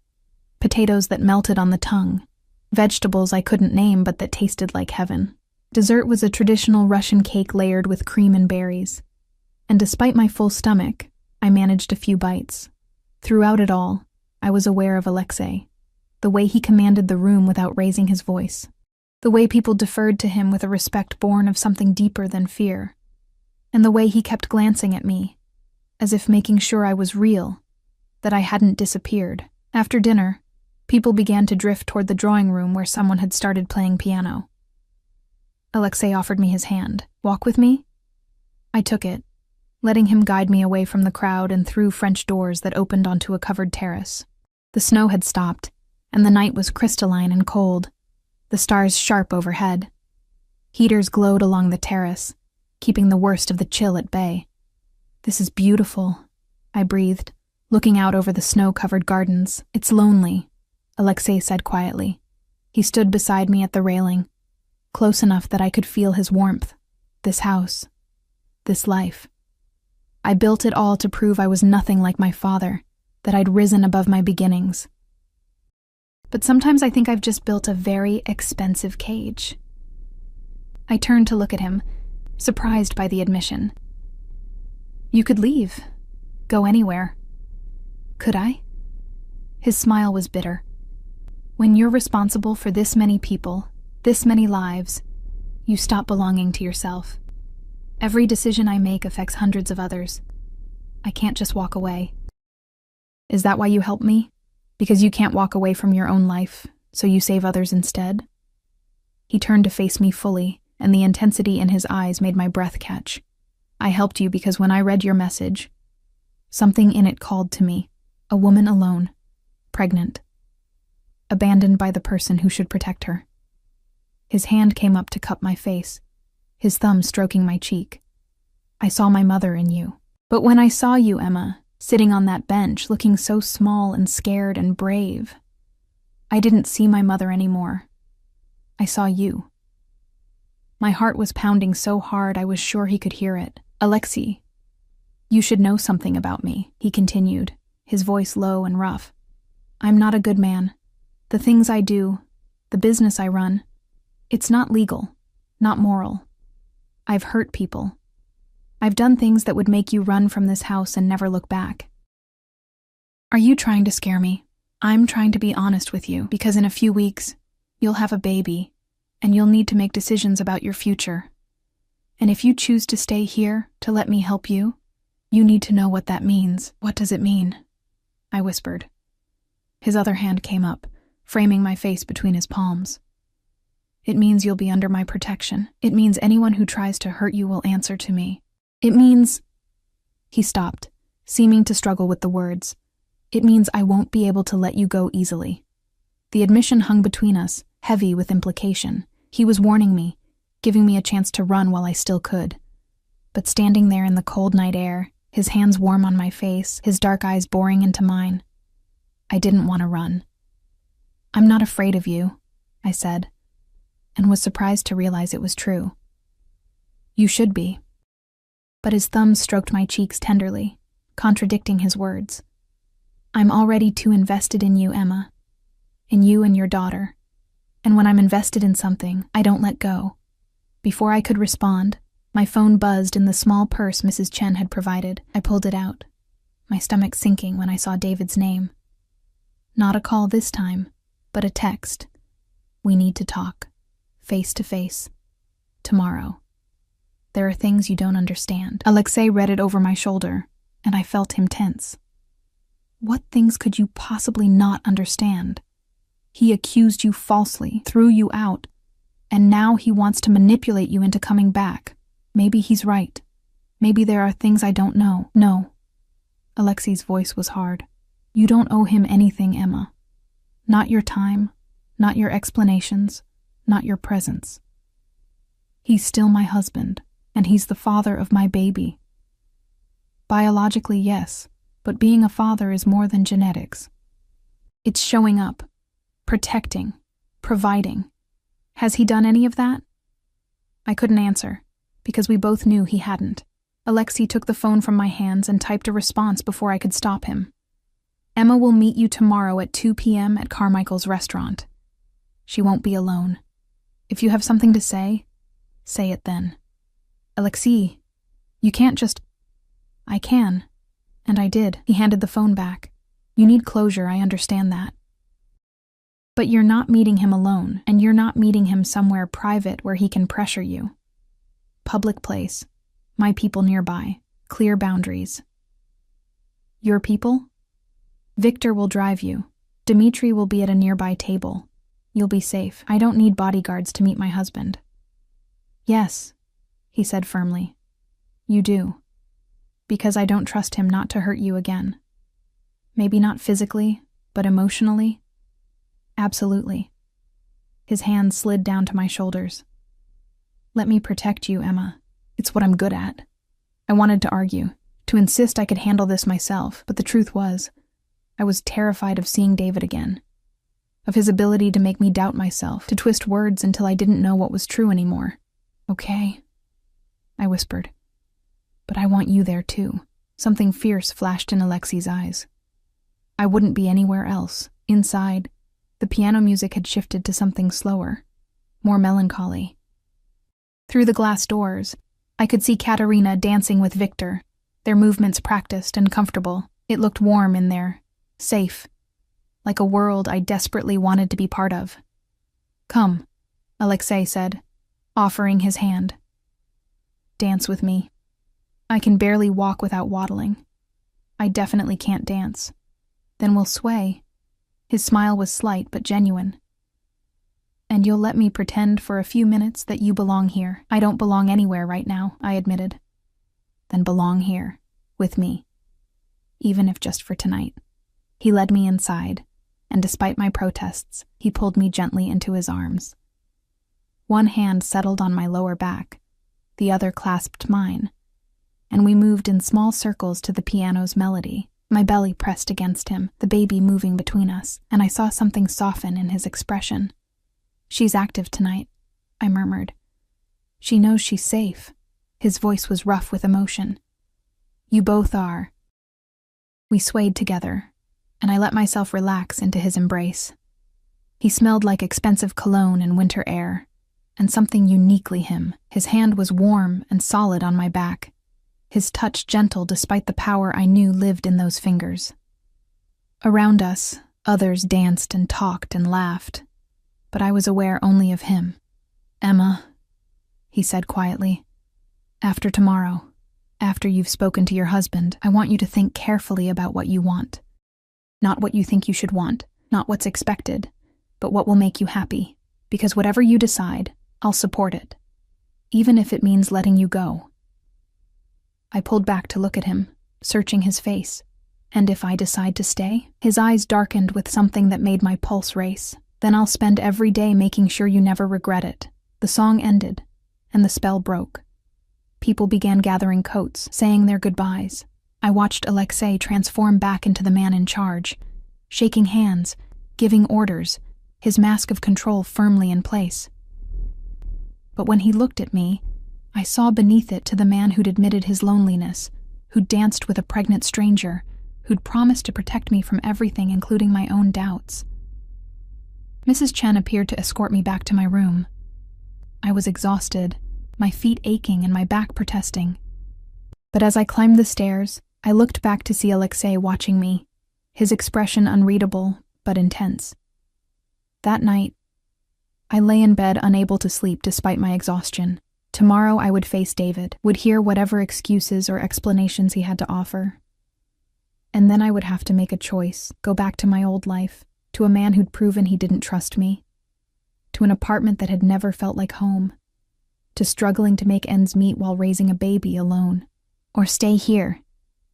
potatoes that melted on the tongue, vegetables I couldn't name but that tasted like heaven. Dessert was a traditional Russian cake layered with cream and berries. And despite my full stomach, I managed a few bites. Throughout it all, I was aware of Alexei, the way he commanded the room without raising his voice, the way people deferred to him with a respect born of something deeper than fear, and the way he kept glancing at me, as if making sure I was real, that I hadn't disappeared. After dinner, people began to drift toward the drawing room where someone had started playing piano. Alexei offered me his hand. Walk with me? I took it, letting him guide me away from the crowd and through French doors that opened onto a covered terrace. The snow had stopped, and the night was crystalline and cold, the stars sharp overhead. Heaters glowed along the terrace, keeping the worst of the chill at bay. This is beautiful, I breathed, looking out over the snow-covered gardens. It's lonely, Alexei said quietly. He stood beside me at the railing, close enough that I could feel his warmth. This house, this life. I built it all to prove I was nothing like my father, that I'd risen above my beginnings. But sometimes I think I've just built a very expensive cage. I turned to look at him, surprised by the admission. You could leave, go anywhere. Could I? His smile was bitter. When you're responsible for this many people, this many lives, you stop belonging to yourself. Every decision I make affects hundreds of others. I can't just walk away. Is that why you help me? Because you can't walk away from your own life, so you save others instead? He turned to face me fully, and the intensity in his eyes made my breath catch. I helped you because when I read your message, something in it called to me. A woman alone, pregnant, abandoned by the person who should protect her. His hand came up to cup my face, his thumb stroking my cheek. I saw my mother in you. But when I saw you, Emma, sitting on that bench, looking so small and scared and brave, I didn't see my mother anymore. I saw you. My heart was pounding so hard I was sure he could hear it. Alexei, you should know something about me, he continued, his voice low and rough. I'm not a good man. The things I do, the business I run, it's not legal, not moral. I've hurt people. I've done things that would make you run from this house and never look back. Are you trying to scare me? I'm trying to be honest with you, because in a few weeks, you'll have a baby, and you'll need to make decisions about your future. And if you choose to stay here to let me help you, you need to know what that means. What does it mean? I whispered. His other hand came up, framing my face between his palms. It means you'll be under my protection. It means anyone who tries to hurt you will answer to me. It means... He stopped, seeming to struggle with the words. It means I won't be able to let you go easily. The admission hung between us, heavy with implication. He was warning me, giving me a chance to run while I still could. But standing there in the cold night air, his hands warm on my face, his dark eyes boring into mine, I didn't want to run. I'm not afraid of you, I said, and was surprised to realize it was true. You should be. But his thumbs stroked my cheeks tenderly, contradicting his words. I'm already too invested in you, Emma. In you and your daughter. And when I'm invested in something, I don't let go. Before I could respond, my phone buzzed in the small purse Mrs. Chen had provided. I pulled it out. my stomach sinking when I saw David's name. Not a call this time, but a text. We need to talk, face to face, tomorrow. There are things you don't understand. Alexei read it over my shoulder, and I felt him tense. What things could you possibly not understand? He accused you falsely, threw you out, and now he wants to manipulate you into coming back. Maybe he's right. Maybe there are things I don't know. No. Alexei's voice was hard. You don't owe him anything, Emma. Not your time, not your explanations, not your presence. He's still my husband, and he's the father of my baby. Biologically, yes, but being a father is more than genetics. It's showing up, protecting, providing. Has he done any of that? I couldn't answer, because we both knew he hadn't. Alexei took the phone from my hands and typed a response before I could stop him. Emma will meet you tomorrow at 2 p.m. at Carmichael's restaurant. She won't be alone. If you have something to say it then. Alexei, you can't just... I can. And I did. He handed the phone back. You need closure, I understand that. But you're not meeting him alone, and you're not meeting him somewhere private where he can pressure you. Public place. My people nearby. Clear boundaries. Your people? Victor will drive you. Dmitri will be at a nearby table. You'll be safe. I don't need bodyguards to meet my husband. Yes, he said firmly. You do. Because I don't trust him not to hurt you again. Maybe not physically, but emotionally? Absolutely. His hand slid down to my shoulders. Let me protect you, Emma. It's what I'm good at. I wanted to argue, to insist I could handle this myself, but the truth was, I was terrified of seeing David again, of his ability to make me doubt myself, to twist words until I didn't know what was true anymore. Okay, I whispered. But I want you there too. Something fierce flashed in Alexei's eyes. I wouldn't be anywhere else. Inside, the piano music had shifted to something slower, more melancholy. Through the glass doors, I could see Katerina dancing with Victor, their movements practiced and comfortable. It looked warm in there, safe, like a world I desperately wanted to be part of. Come, Alexei said, offering his hand. Dance with me. I can barely walk without waddling. I definitely can't dance. Then we'll sway. His smile was slight but genuine. And you'll let me pretend for a few minutes that you belong here. I don't belong anywhere right now, I admitted. Then belong here, with me. Even if just for tonight. He led me inside, and despite my protests, he pulled me gently into his arms. One hand settled on my lower back, the other clasped mine, and we moved in small circles to the piano's melody. My belly pressed against him, the baby moving between us, and I saw something soften in his expression. She's active tonight, I murmured. She knows she's safe. His voice was rough with emotion. You both are. We swayed together, and I let myself relax into his embrace. He smelled like expensive cologne and winter air, and something uniquely him. His hand was warm and solid on my back, his touch gentle despite the power I knew lived in those fingers. Around us, others danced and talked and laughed, but I was aware only of him. Emma, he said quietly, after tomorrow, after you've spoken to your husband, I want you to think carefully about what you want. Not what you think you should want, not what's expected, but what will make you happy, because whatever you decide, I'll support it, even if it means letting you go. I pulled back to look at him, searching his face. And if I decide to stay? His eyes darkened with something that made my pulse race. Then I'll spend every day making sure you never regret it. The song ended, and the spell broke. People began gathering coats, saying their goodbyes. I watched Alexei transform back into the man in charge, shaking hands, giving orders, his mask of control firmly in place. But when he looked at me, I saw beneath it to the man who'd admitted his loneliness, who'd danced with a pregnant stranger, who'd promised to protect me from everything, including my own doubts. Mrs. Chen appeared to escort me back to my room. I was exhausted, my feet aching and my back protesting. But as I climbed the stairs, I looked back to see Alexei watching me, his expression unreadable but intense. That night, I lay in bed unable to sleep despite my exhaustion. Tomorrow I would face David, would hear whatever excuses or explanations he had to offer. And then I would have to make a choice, go back to my old life, to a man who'd proven he didn't trust me, to an apartment that had never felt like home, to struggling to make ends meet while raising a baby alone, or stay here,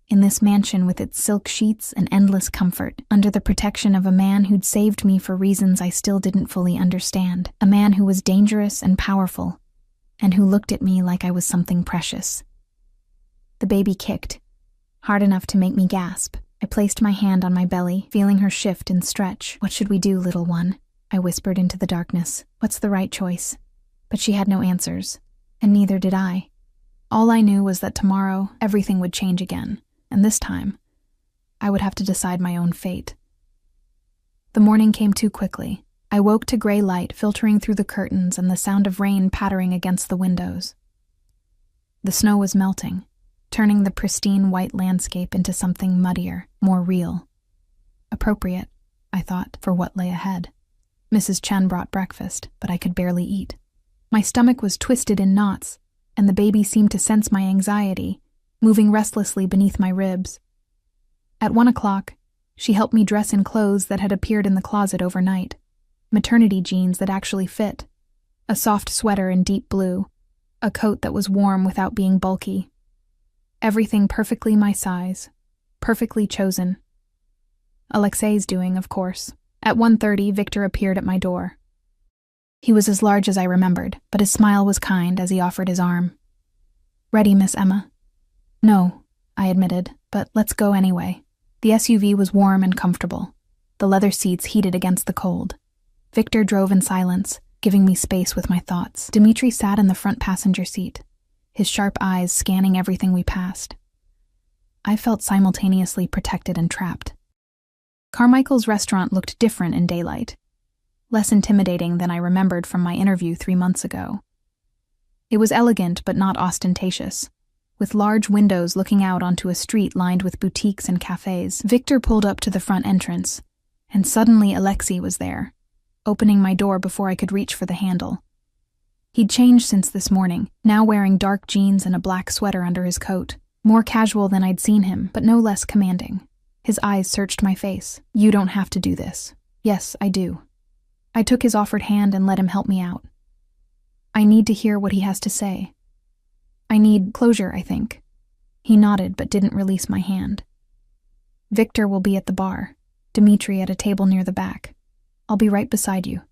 in this mansion with its silk sheets and endless comfort, under the protection of a man who'd saved me for reasons I still didn't fully understand, a man who was dangerous and powerful, and who looked at me like I was something precious. The baby kicked, hard enough to make me gasp. I placed my hand on my belly, feeling her shift and stretch. "What should we do, little one?" I whispered into the darkness. "What's the right choice?" But she had no answers, and neither did I. All I knew was that tomorrow everything would change again, and this time, I would have to decide my own fate. The morning came too quickly. I woke to gray light filtering through the curtains and the sound of rain pattering against the windows. The snow was melting, turning the pristine white landscape into something muddier, more real. Appropriate, I thought, for what lay ahead. Mrs. Chen brought breakfast, but I could barely eat. My stomach was twisted in knots, and the baby seemed to sense my anxiety, moving restlessly beneath my ribs. At 1 o'clock, she helped me dress in clothes that had appeared in the closet overnight. Maternity jeans that actually fit, a soft sweater in deep blue, a coat that was warm without being bulky. Everything perfectly my size, perfectly chosen. Alexei's doing, of course. At 1:30, Victor appeared at my door. He was as large as I remembered, but his smile was kind as he offered his arm. "Ready, Miss Emma?" "No," I admitted, "but let's go anyway." The SUV was warm and comfortable, the leather seats heated against the cold. Victor drove in silence, giving me space with my thoughts. Dimitri sat in the front passenger seat, his sharp eyes scanning everything we passed. I felt simultaneously protected and trapped. Carmichael's restaurant looked different in daylight, less intimidating than I remembered from my interview 3 months ago. It was elegant but not ostentatious, with large windows looking out onto a street lined with boutiques and cafes. Victor pulled up to the front entrance, and suddenly Alexei was there, opening my door before I could reach for the handle. He'd changed since this morning, now wearing dark jeans and a black sweater under his coat, more casual than I'd seen him, but no less commanding. His eyes searched my face. "You don't have to do this." "Yes, I do." I took his offered hand and let him help me out. "I need to hear what he has to say. I need closure, I think." He nodded but didn't release my hand. "Victor will be at the bar, Dimitri at a table near the back. I'll be right beside you.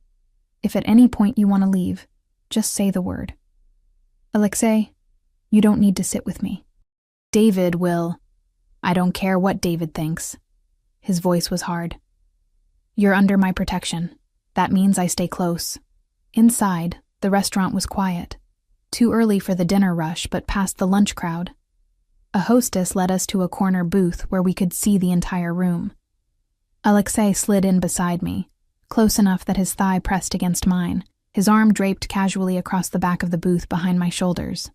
If at any point you want to leave, just say the word. Alexei, you don't need to sit with me. David will. I don't care what David thinks." His voice was hard. "You're under my protection. That means I stay close." Inside, the restaurant was quiet. Too early for the dinner rush, but past the lunch crowd. A hostess led us to a corner booth where we could see the entire room. Alexei slid in beside me, close enough that his thigh pressed against mine, his arm draped casually across the back of the booth behind my shoulders.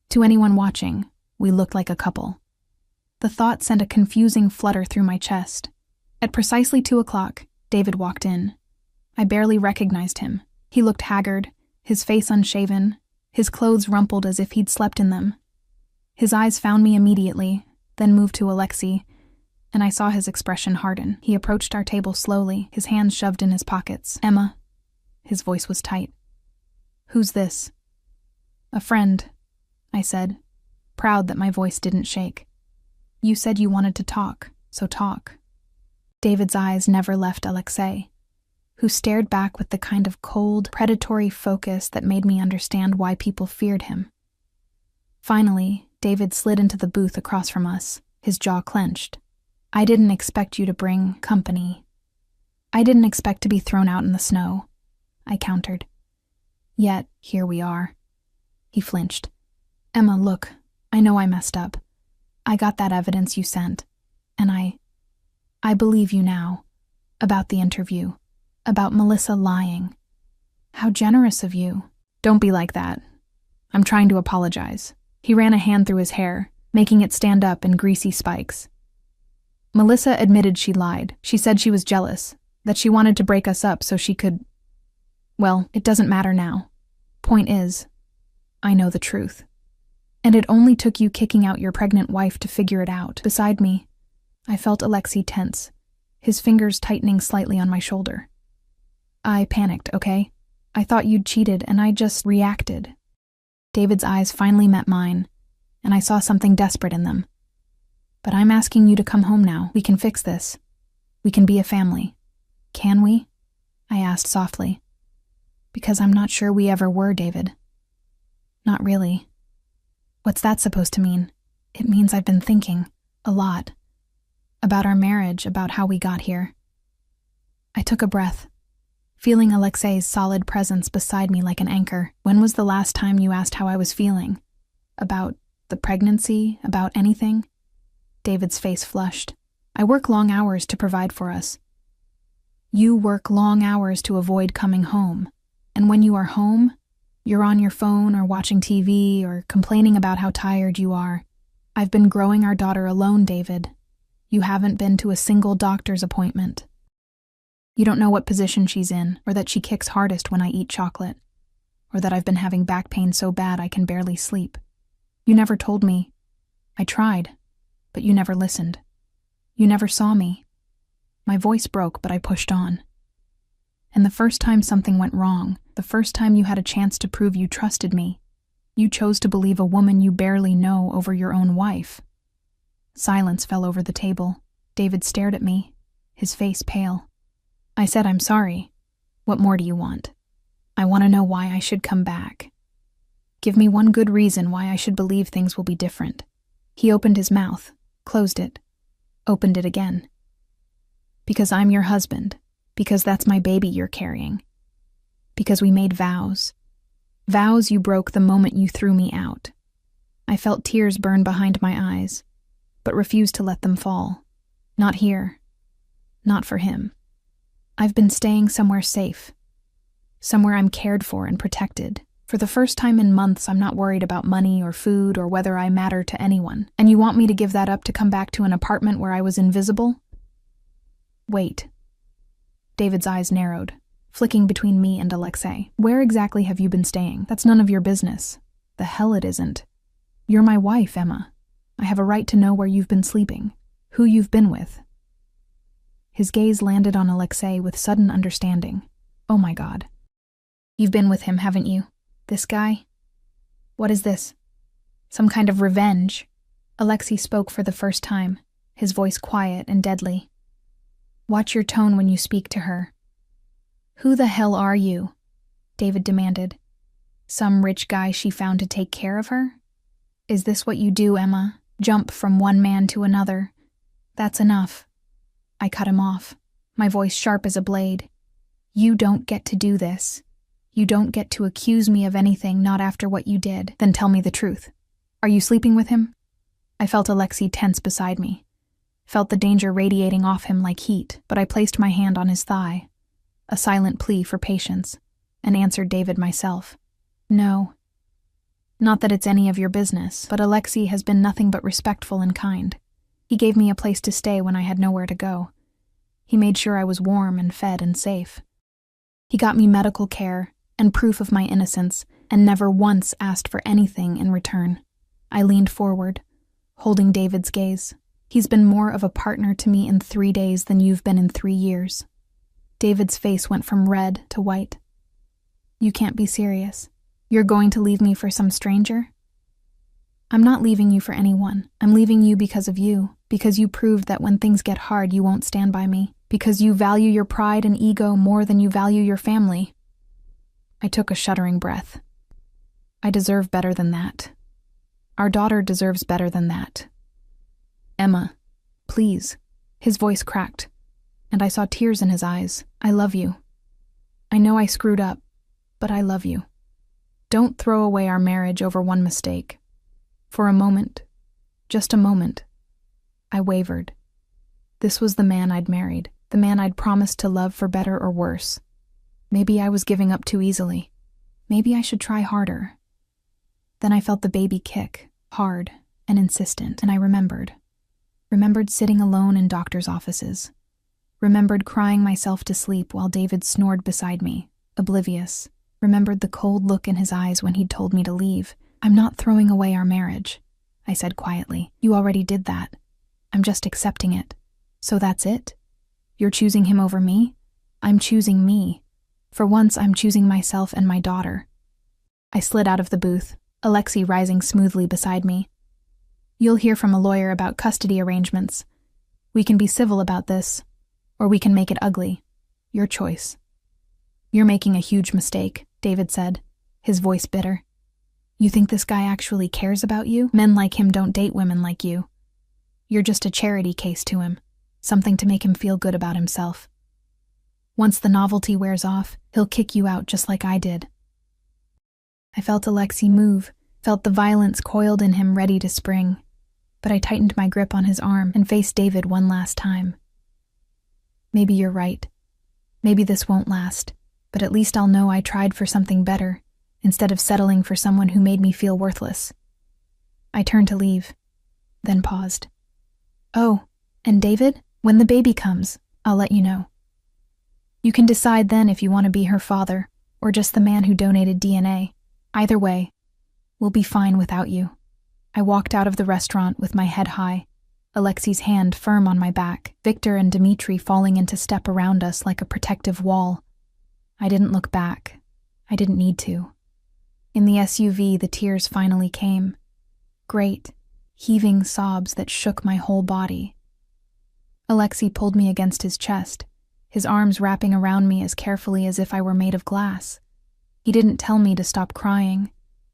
To anyone watching, we looked like a couple. The thought sent a confusing flutter through my chest. At precisely 2 o'clock, David walked in. I barely recognized him. He looked haggard, his face unshaven, his clothes rumpled as if he'd slept in them. His eyes found me immediately, then moved to Alexei, and I saw his expression harden. He approached our table slowly, his hands shoved in his pockets. "Emma." His voice was tight. "Who's this?" "A friend," I said, proud that my voice didn't shake. "You said you wanted to talk, so talk." David's eyes never left Alexei, who stared back with the kind of cold, predatory focus that made me understand why people feared him. Finally, David slid into the booth across from us, his jaw clenched. "I didn't expect you to bring company. I didn't expect to be thrown out in the snow," I countered. "Yet, here we are." He flinched. "Emma, look, I know I messed up. I got that evidence you sent, and I believe you now. About the interview. About Melissa lying. How generous of you." "Don't be like that. I'm trying to apologize." He ran a hand through his hair, making it stand up in greasy spikes. Melissa admitted she lied. She said she was jealous, that she wanted to break us up so she could… Well, it doesn't matter now. Point is, I know the truth. And it only took you kicking out your pregnant wife to figure it out. Beside me, I felt Alexei tense, his fingers tightening slightly on my shoulder. I panicked, okay? I thought you'd cheated and I just reacted. David's eyes finally met mine, and I saw something desperate in them. But I'm asking you to come home now. We can fix this. We can be a family. Can we? I asked softly. Because I'm not sure we ever were, David. Not really. What's that supposed to mean? It means I've been thinking, a lot. About our marriage, about how we got here. I took a breath, feeling Alexei's solid presence beside me like an anchor. When was the last time you asked how I was feeling? About the pregnancy? About anything? David's face flushed. I work long hours to provide for us. You work long hours to avoid coming home. And when you are home, you're on your phone or watching TV or complaining about how tired you are. I've been growing our daughter alone, David. You haven't been to a single doctor's appointment. You don't know what position she's in, or that she kicks hardest when I eat chocolate, or that I've been having back pain so bad I can barely sleep. You never told me. I tried, but you never listened. You never saw me. My voice broke, but I pushed on. And the first time something went wrong, the first time you had a chance to prove you trusted me, you chose to believe a woman you barely know over your own wife. Silence fell over the table. David stared at me, his face pale. I said, I'm sorry. What more do you want? I want to know why I should come back. Give me one good reason why I should believe things will be different. He opened his mouth, closed it, opened it again. Because I'm your husband. Because that's my baby you're carrying. Because we made vows. Vows you broke the moment you threw me out. I felt tears burn behind my eyes, but refused to let them fall. Not here. Not for him. I've been staying somewhere safe. Somewhere I'm cared for and protected. For the first time in months, I'm not worried about money or food or whether I matter to anyone. And you want me to give that up to come back to an apartment where I was invisible? Wait. David's eyes narrowed, flicking between me and Alexei. Where exactly have you been staying? That's none of your business. The hell it isn't. You're my wife, Emma. I have a right to know where you've been sleeping, who you've been with. His gaze landed on Alexei with sudden understanding. Oh my God. You've been with him, haven't you? This guy? What is this? Some kind of revenge? Alexei spoke for the first time, his voice quiet and deadly. Watch your tone when you speak to her. Who the hell are you? David demanded. Some rich guy she found to take care of her? Is this what you do, Emma? Jump from one man to another? That's enough. I cut him off, my voice sharp as a blade. You don't get to do this. You don't get to accuse me of anything not after what you did. Then tell me the truth. Are you sleeping with him? I felt Alexei tense beside me. Felt the danger radiating off him like heat, but I placed my hand on his thigh, a silent plea for patience, and answered David myself. No. Not that it's any of your business, but Alexei has been nothing but respectful and kind. He gave me a place to stay when I had nowhere to go. He made sure I was warm and fed and safe. He got me medical care and proof of my innocence, and never once asked for anything in return. I leaned forward, holding David's gaze. He's been more of a partner to me in 3 days than you've been in 3 years. David's face went from red to white. You can't be serious. You're going to leave me for some stranger? I'm not leaving you for anyone. I'm leaving you because of you, because you proved that when things get hard you won't stand by me, because you value your pride and ego more than you value your family. I took a shuddering breath. I deserve better than that. Our daughter deserves better than that. Emma, please. His voice cracked, and I saw tears in his eyes. I love you. I know I screwed up, but I love you. Don't throw away our marriage over one mistake. For a moment, just a moment, I wavered. This was the man I'd married, the man I'd promised to love for better or worse. Maybe I was giving up too easily. Maybe I should try harder. Then I felt the baby kick, hard and insistent, and I remembered. Remembered sitting alone in doctors' offices. Remembered crying myself to sleep while David snored beside me, oblivious. Remembered the cold look in his eyes when he'd told me to leave. "I'm not throwing away our marriage," I said quietly. "You already did that. I'm just accepting it. So that's it? You're choosing him over me? I'm choosing me. For once, I'm choosing myself and my daughter." I slid out of the booth, Alexei rising smoothly beside me. "You'll hear from a lawyer about custody arrangements. We can be civil about this, or we can make it ugly. Your choice." "You're making a huge mistake," David said, his voice bitter. "You think this guy actually cares about you? Men like him don't date women like you. You're just a charity case to him, something to make him feel good about himself. Once the novelty wears off, he'll kick you out just like I did." I felt Alexei move, felt the violence coiled in him ready to spring, but I tightened my grip on his arm and faced David one last time. "Maybe you're right. Maybe this won't last, but at least I'll know I tried for something better, instead of settling for someone who made me feel worthless." I turned to leave, then paused. "Oh, and David, when the baby comes, I'll let you know. You can decide then if you want to be her father, or just the man who donated DNA. Either way, we'll be fine without you." I walked out of the restaurant with my head high, Alexei's hand firm on my back, Victor and Dmitri falling into step around us like a protective wall. I didn't look back. I didn't need to. In the SUV, the tears finally came. Great, heaving sobs that shook my whole body. Alexei pulled me against his chest, his arms wrapping around me as carefully as if I were made of glass. He didn't tell me to stop crying,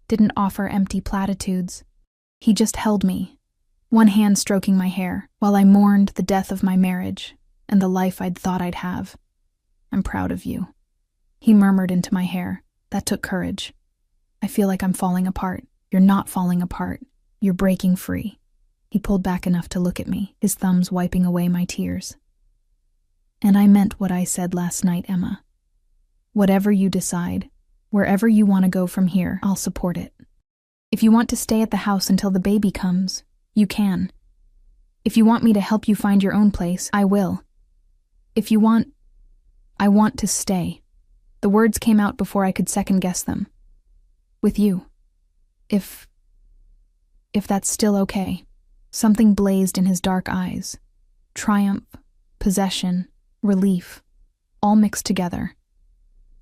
didn't offer empty platitudes. He just held me, one hand stroking my hair, while I mourned the death of my marriage and the life I'd thought I'd have. "I'm proud of you," he murmured into my hair. That took courage. "I feel like I'm falling apart." "You're not falling apart. You're breaking free." He pulled back enough to look at me, his thumbs wiping away my tears. "And I meant what I said last night, Emma. Whatever you decide, wherever you want to go from here, I'll support it. If you want to stay at the house until the baby comes, you can. If you want me to help you find your own place, I will. If you want, I want to stay." The words came out before I could second-guess them. "With you. If that's still okay." Something blazed in his dark eyes. Triumph, possession, relief, all mixed together.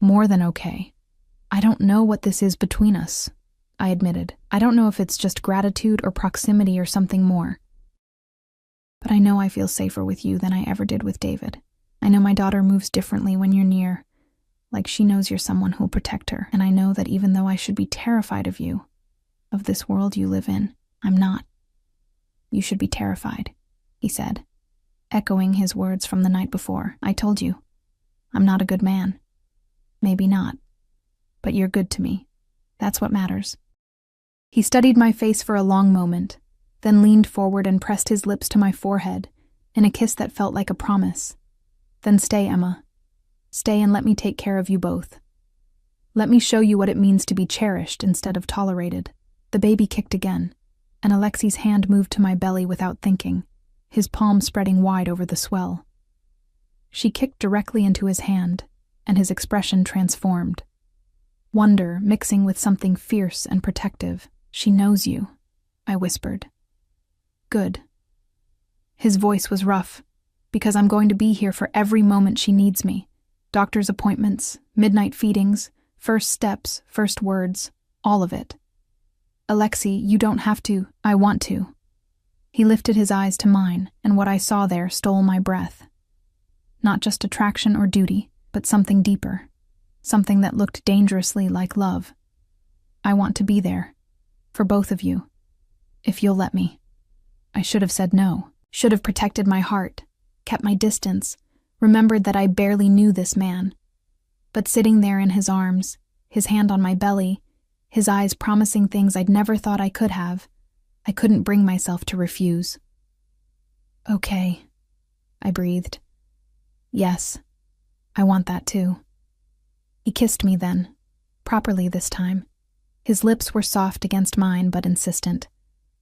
"More than okay. I don't know what this is between us," I admitted. "I don't know if it's just gratitude or proximity or something more. But I know I feel safer with you than I ever did with David. I know my daughter moves differently when you're near, like she knows you're someone who'll protect her. And I know that even though I should be terrified of you, of this world you live in, I'm not. You should be terrified," he said, echoing his words from the night before. "I told you, I'm not a good man. Maybe not. But you're good to me. That's what matters." He studied my face for a long moment, then leaned forward and pressed his lips to my forehead in a kiss that felt like a promise. "Then stay, Emma. Stay and let me take care of you both. Let me show you what it means to be cherished instead of tolerated." The baby kicked again, and Alexei's hand moved to my belly without thinking, his palm spreading wide over the swell. She kicked directly into his hand, and his expression transformed. Wonder mixing with something fierce and protective. "She knows you," I whispered. "Good." His voice was rough, "because I'm going to be here for every moment she needs me. Doctor's appointments, midnight feedings, first steps, first words, all of it. Alexei, you don't have to. I want to." He lifted his eyes to mine, and what I saw there stole my breath. Not just attraction or duty, but something deeper. Something that looked dangerously like love. "I want to be there. For both of you. If you'll let me." I should have said no. Should have protected my heart, kept my distance, remembered that I barely knew this man. But sitting there in his arms, his hand on my belly, his eyes promising things I'd never thought I could have, I couldn't bring myself to refuse. "Okay," I breathed. "Yes, I want that too." He kissed me then, properly this time. His lips were soft against mine but insistent.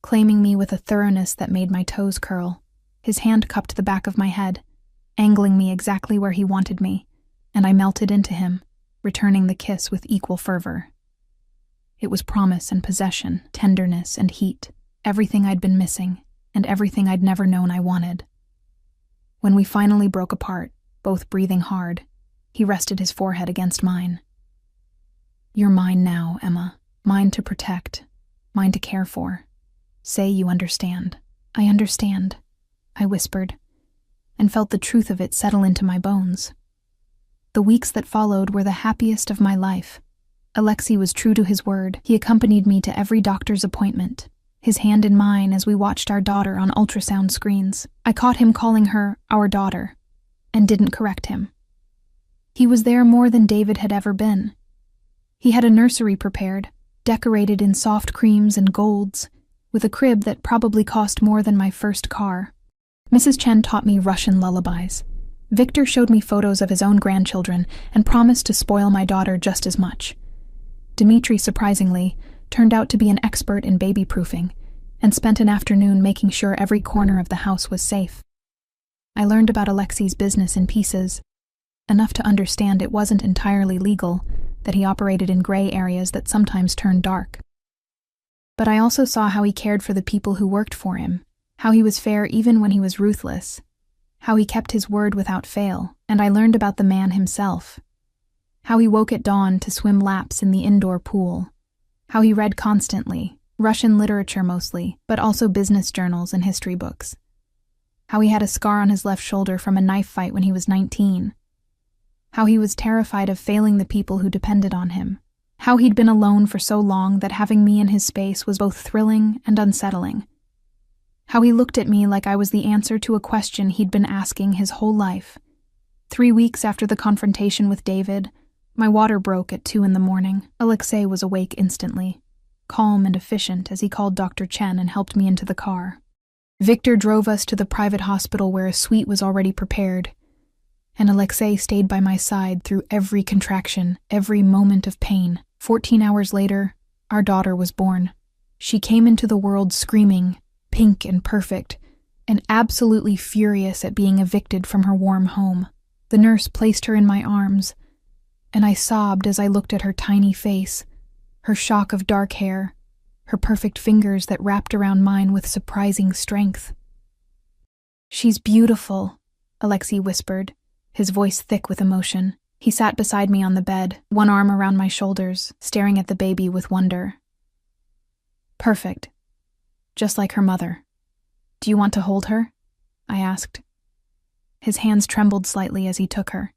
claiming me with a thoroughness that made my toes curl. His hand cupped the back of my head, angling me exactly where he wanted me, and I melted into him, returning the kiss with equal fervor. It was promise and possession, tenderness and heat, everything I'd been missing, and everything I'd never known I wanted. When we finally broke apart, both breathing hard, he rested his forehead against mine. "You're mine now, Emma. Mine to protect, mine to care for. Say you understand." "I understand," I whispered, and felt the truth of it settle into my bones. The weeks that followed were the happiest of my life. Alexei was true to his word. He accompanied me to every doctor's appointment, his hand in mine as we watched our daughter on ultrasound screens. I caught him calling her our daughter, and didn't correct him. He was there more than David had ever been. He had a nursery prepared, decorated in soft creams and golds, with a crib that probably cost more than my first car. Mrs. Chen taught me Russian lullabies. Victor showed me photos of his own grandchildren and promised to spoil my daughter just as much. Dmitri, surprisingly, turned out to be an expert in baby-proofing and spent an afternoon making sure every corner of the house was safe. I learned about Alexei's business in pieces, enough to understand it wasn't entirely legal, that he operated in gray areas that sometimes turned dark. But I also saw how he cared for the people who worked for him, how he was fair even when he was ruthless, how he kept his word without fail, and I learned about the man himself. How he woke at dawn to swim laps in the indoor pool. How he read constantly, Russian literature mostly, but also business journals and history books. How he had a scar on his left shoulder from a knife fight when he was 19. How he was terrified of failing the people who depended on him. How he'd been alone for so long that having me in his space was both thrilling and unsettling. How he looked at me like I was the answer to a question he'd been asking his whole life. 3 weeks after the confrontation with David, my water broke at 2 a.m. Alexei was awake instantly, calm and efficient as he called Dr. Chen and helped me into the car. Victor drove us to the private hospital where a suite was already prepared, and Alexei stayed by my side through every contraction, every moment of pain. 14 hours later, our daughter was born. She came into the world screaming, pink and perfect, and absolutely furious at being evicted from her warm home. The nurse placed her in my arms, and I sobbed as I looked at her tiny face, her shock of dark hair, her perfect fingers that wrapped around mine with surprising strength. "She's beautiful," Alexei whispered, his voice thick with emotion. He sat beside me on the bed, one arm around my shoulders, staring at the baby with wonder. "Perfect. Just like her mother. Do you want to hold her?" I asked. His hands trembled slightly as he took her,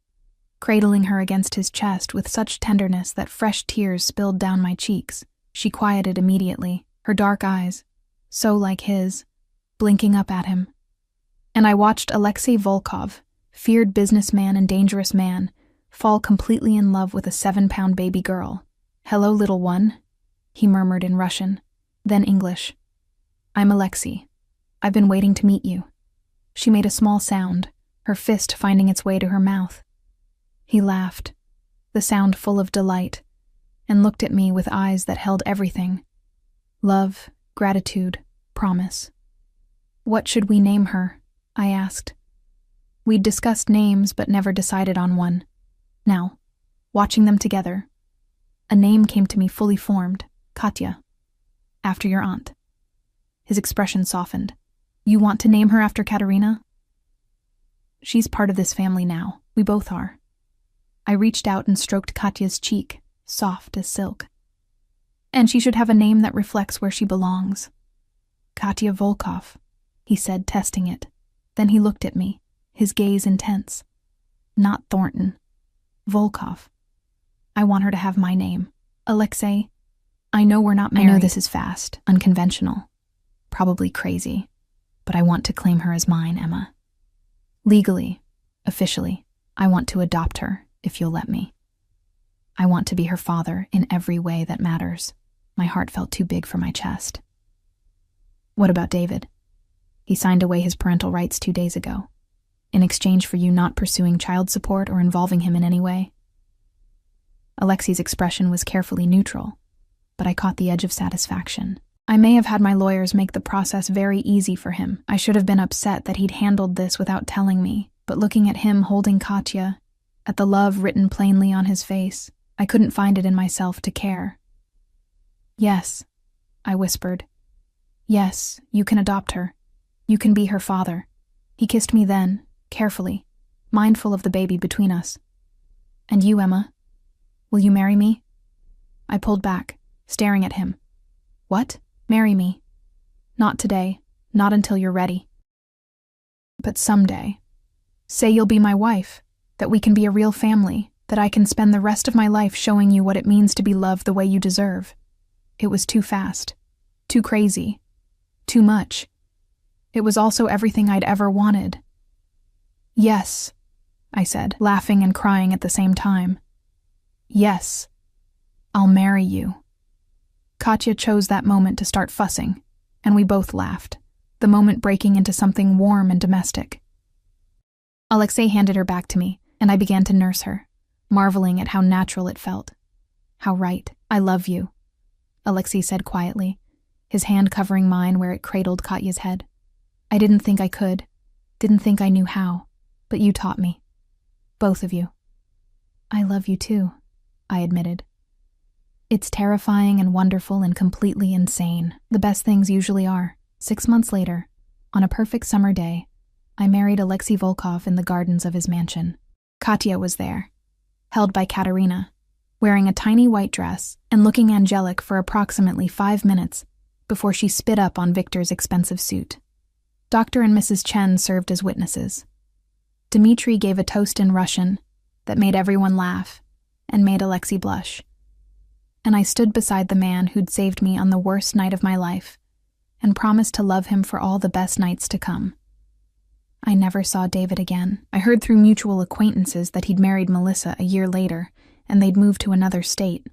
cradling her against his chest with such tenderness that fresh tears spilled down my cheeks. She quieted immediately, her dark eyes, so like his, blinking up at him. And I watched Alexei Volkov, feared businessman and dangerous man, fall completely in love with a 7-pound baby girl. "Hello, little one," he murmured in Russian, then English. "I'm Alexei. I've been waiting to meet you." She made a small sound, her fist finding its way to her mouth. He laughed, the sound full of delight, and looked at me with eyes that held everything: love, gratitude, promise. "What should we name her?" I asked. We'd discussed names but never decided on one. Now, watching them together, a name came to me fully formed: Katya, after your aunt. His expression softened. "You want to name her after Katerina?" "She's part of this family now. We both are." I reached out and stroked Katya's cheek, soft as silk. "And she should have a name that reflects where she belongs." "Katya Volkov," he said, testing it. Then he looked at me, his gaze intense. "Not Thornton. Volkov. I want her to have my name. Alexei, I know we're not married. I know this is fast, unconventional, probably crazy, but I want to claim her as mine, Emma. Legally, officially, I want to adopt her, if you'll let me. I want to be her father in every way that matters." My heart felt too big for my chest. "What about David? He signed away his parental rights 2 days ago, in exchange for you not pursuing child support or involving him in any way." Alexei's expression was carefully neutral, but I caught the edge of satisfaction. I may have had my lawyers make the process very easy for him. I should have been upset that he'd handled this without telling me, but looking at him holding Katya, at the love written plainly on his face, I couldn't find it in myself to care. "Yes," I whispered. "Yes, you can adopt her. You can be her father." He kissed me then, carefully, mindful of the baby between us. "And you, Emma? Will you marry me?" I pulled back, staring at him. "What? Marry me? Not today, not until you're ready. But someday. Say you'll be my wife, that we can be a real family, that I can spend the rest of my life showing you what it means to be loved the way you deserve." It was too fast, too crazy, too much. It was also everything I'd ever wanted. "Yes," I said, laughing and crying at the same time. "Yes, I'll marry you." Katya chose that moment to start fussing, and we both laughed, the moment breaking into something warm and domestic. Alexei handed her back to me, and I began to nurse her, marveling at how natural it felt. "How right. I love you," Alexei said quietly, his hand covering mine where it cradled Katya's head. "I didn't think I could, didn't think I knew how, but you taught me. Both of you." "I love you too," I admitted. "It's terrifying and wonderful and completely insane. The best things usually are." 6 months later, on a perfect summer day, I married Alexei Volkov in the gardens of his mansion. Katya was there, held by Katerina, wearing a tiny white dress and looking angelic for approximately 5 minutes before she spit up on Victor's expensive suit. Dr. and Mrs. Chen served as witnesses. Dmitri gave a toast in Russian that made everyone laugh and made Alexei blush. And I stood beside the man who'd saved me on the worst night of my life and promised to love him for all the best nights to come. I never saw David again. I heard through mutual acquaintances that he'd married Melissa a year later, and they'd moved to another state.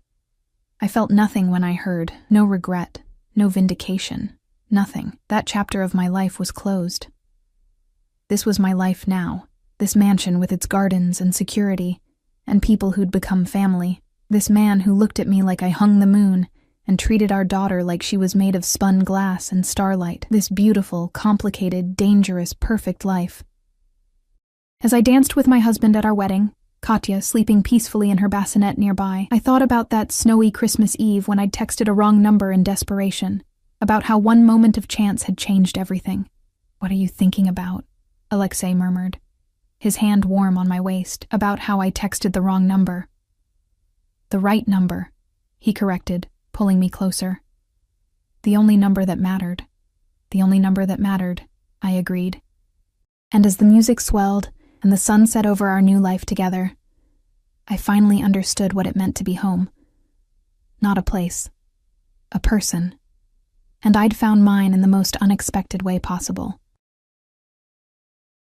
I felt nothing when I heard, no regret, no vindication, nothing. That chapter of my life was closed. This was my life now, this mansion with its gardens and security, and people who'd become family, this man who looked at me like I hung the moon and treated our daughter like she was made of spun glass and starlight, this beautiful, complicated, dangerous, perfect life. As I danced with my husband at our wedding, Katya sleeping peacefully in her bassinet nearby, I thought about that snowy Christmas Eve when I'd texted a wrong number in desperation, about how one moment of chance had changed everything. "What are you thinking about?" Alexei murmured, his hand warm on my waist, about how I texted the wrong number. "The right number," he corrected, pulling me closer. "The only number that mattered. The only number that mattered," I agreed. And as the music swelled and the sun set over our new life together, I finally understood what it meant to be home. Not a place, a person. And I'd found mine in the most unexpected way possible.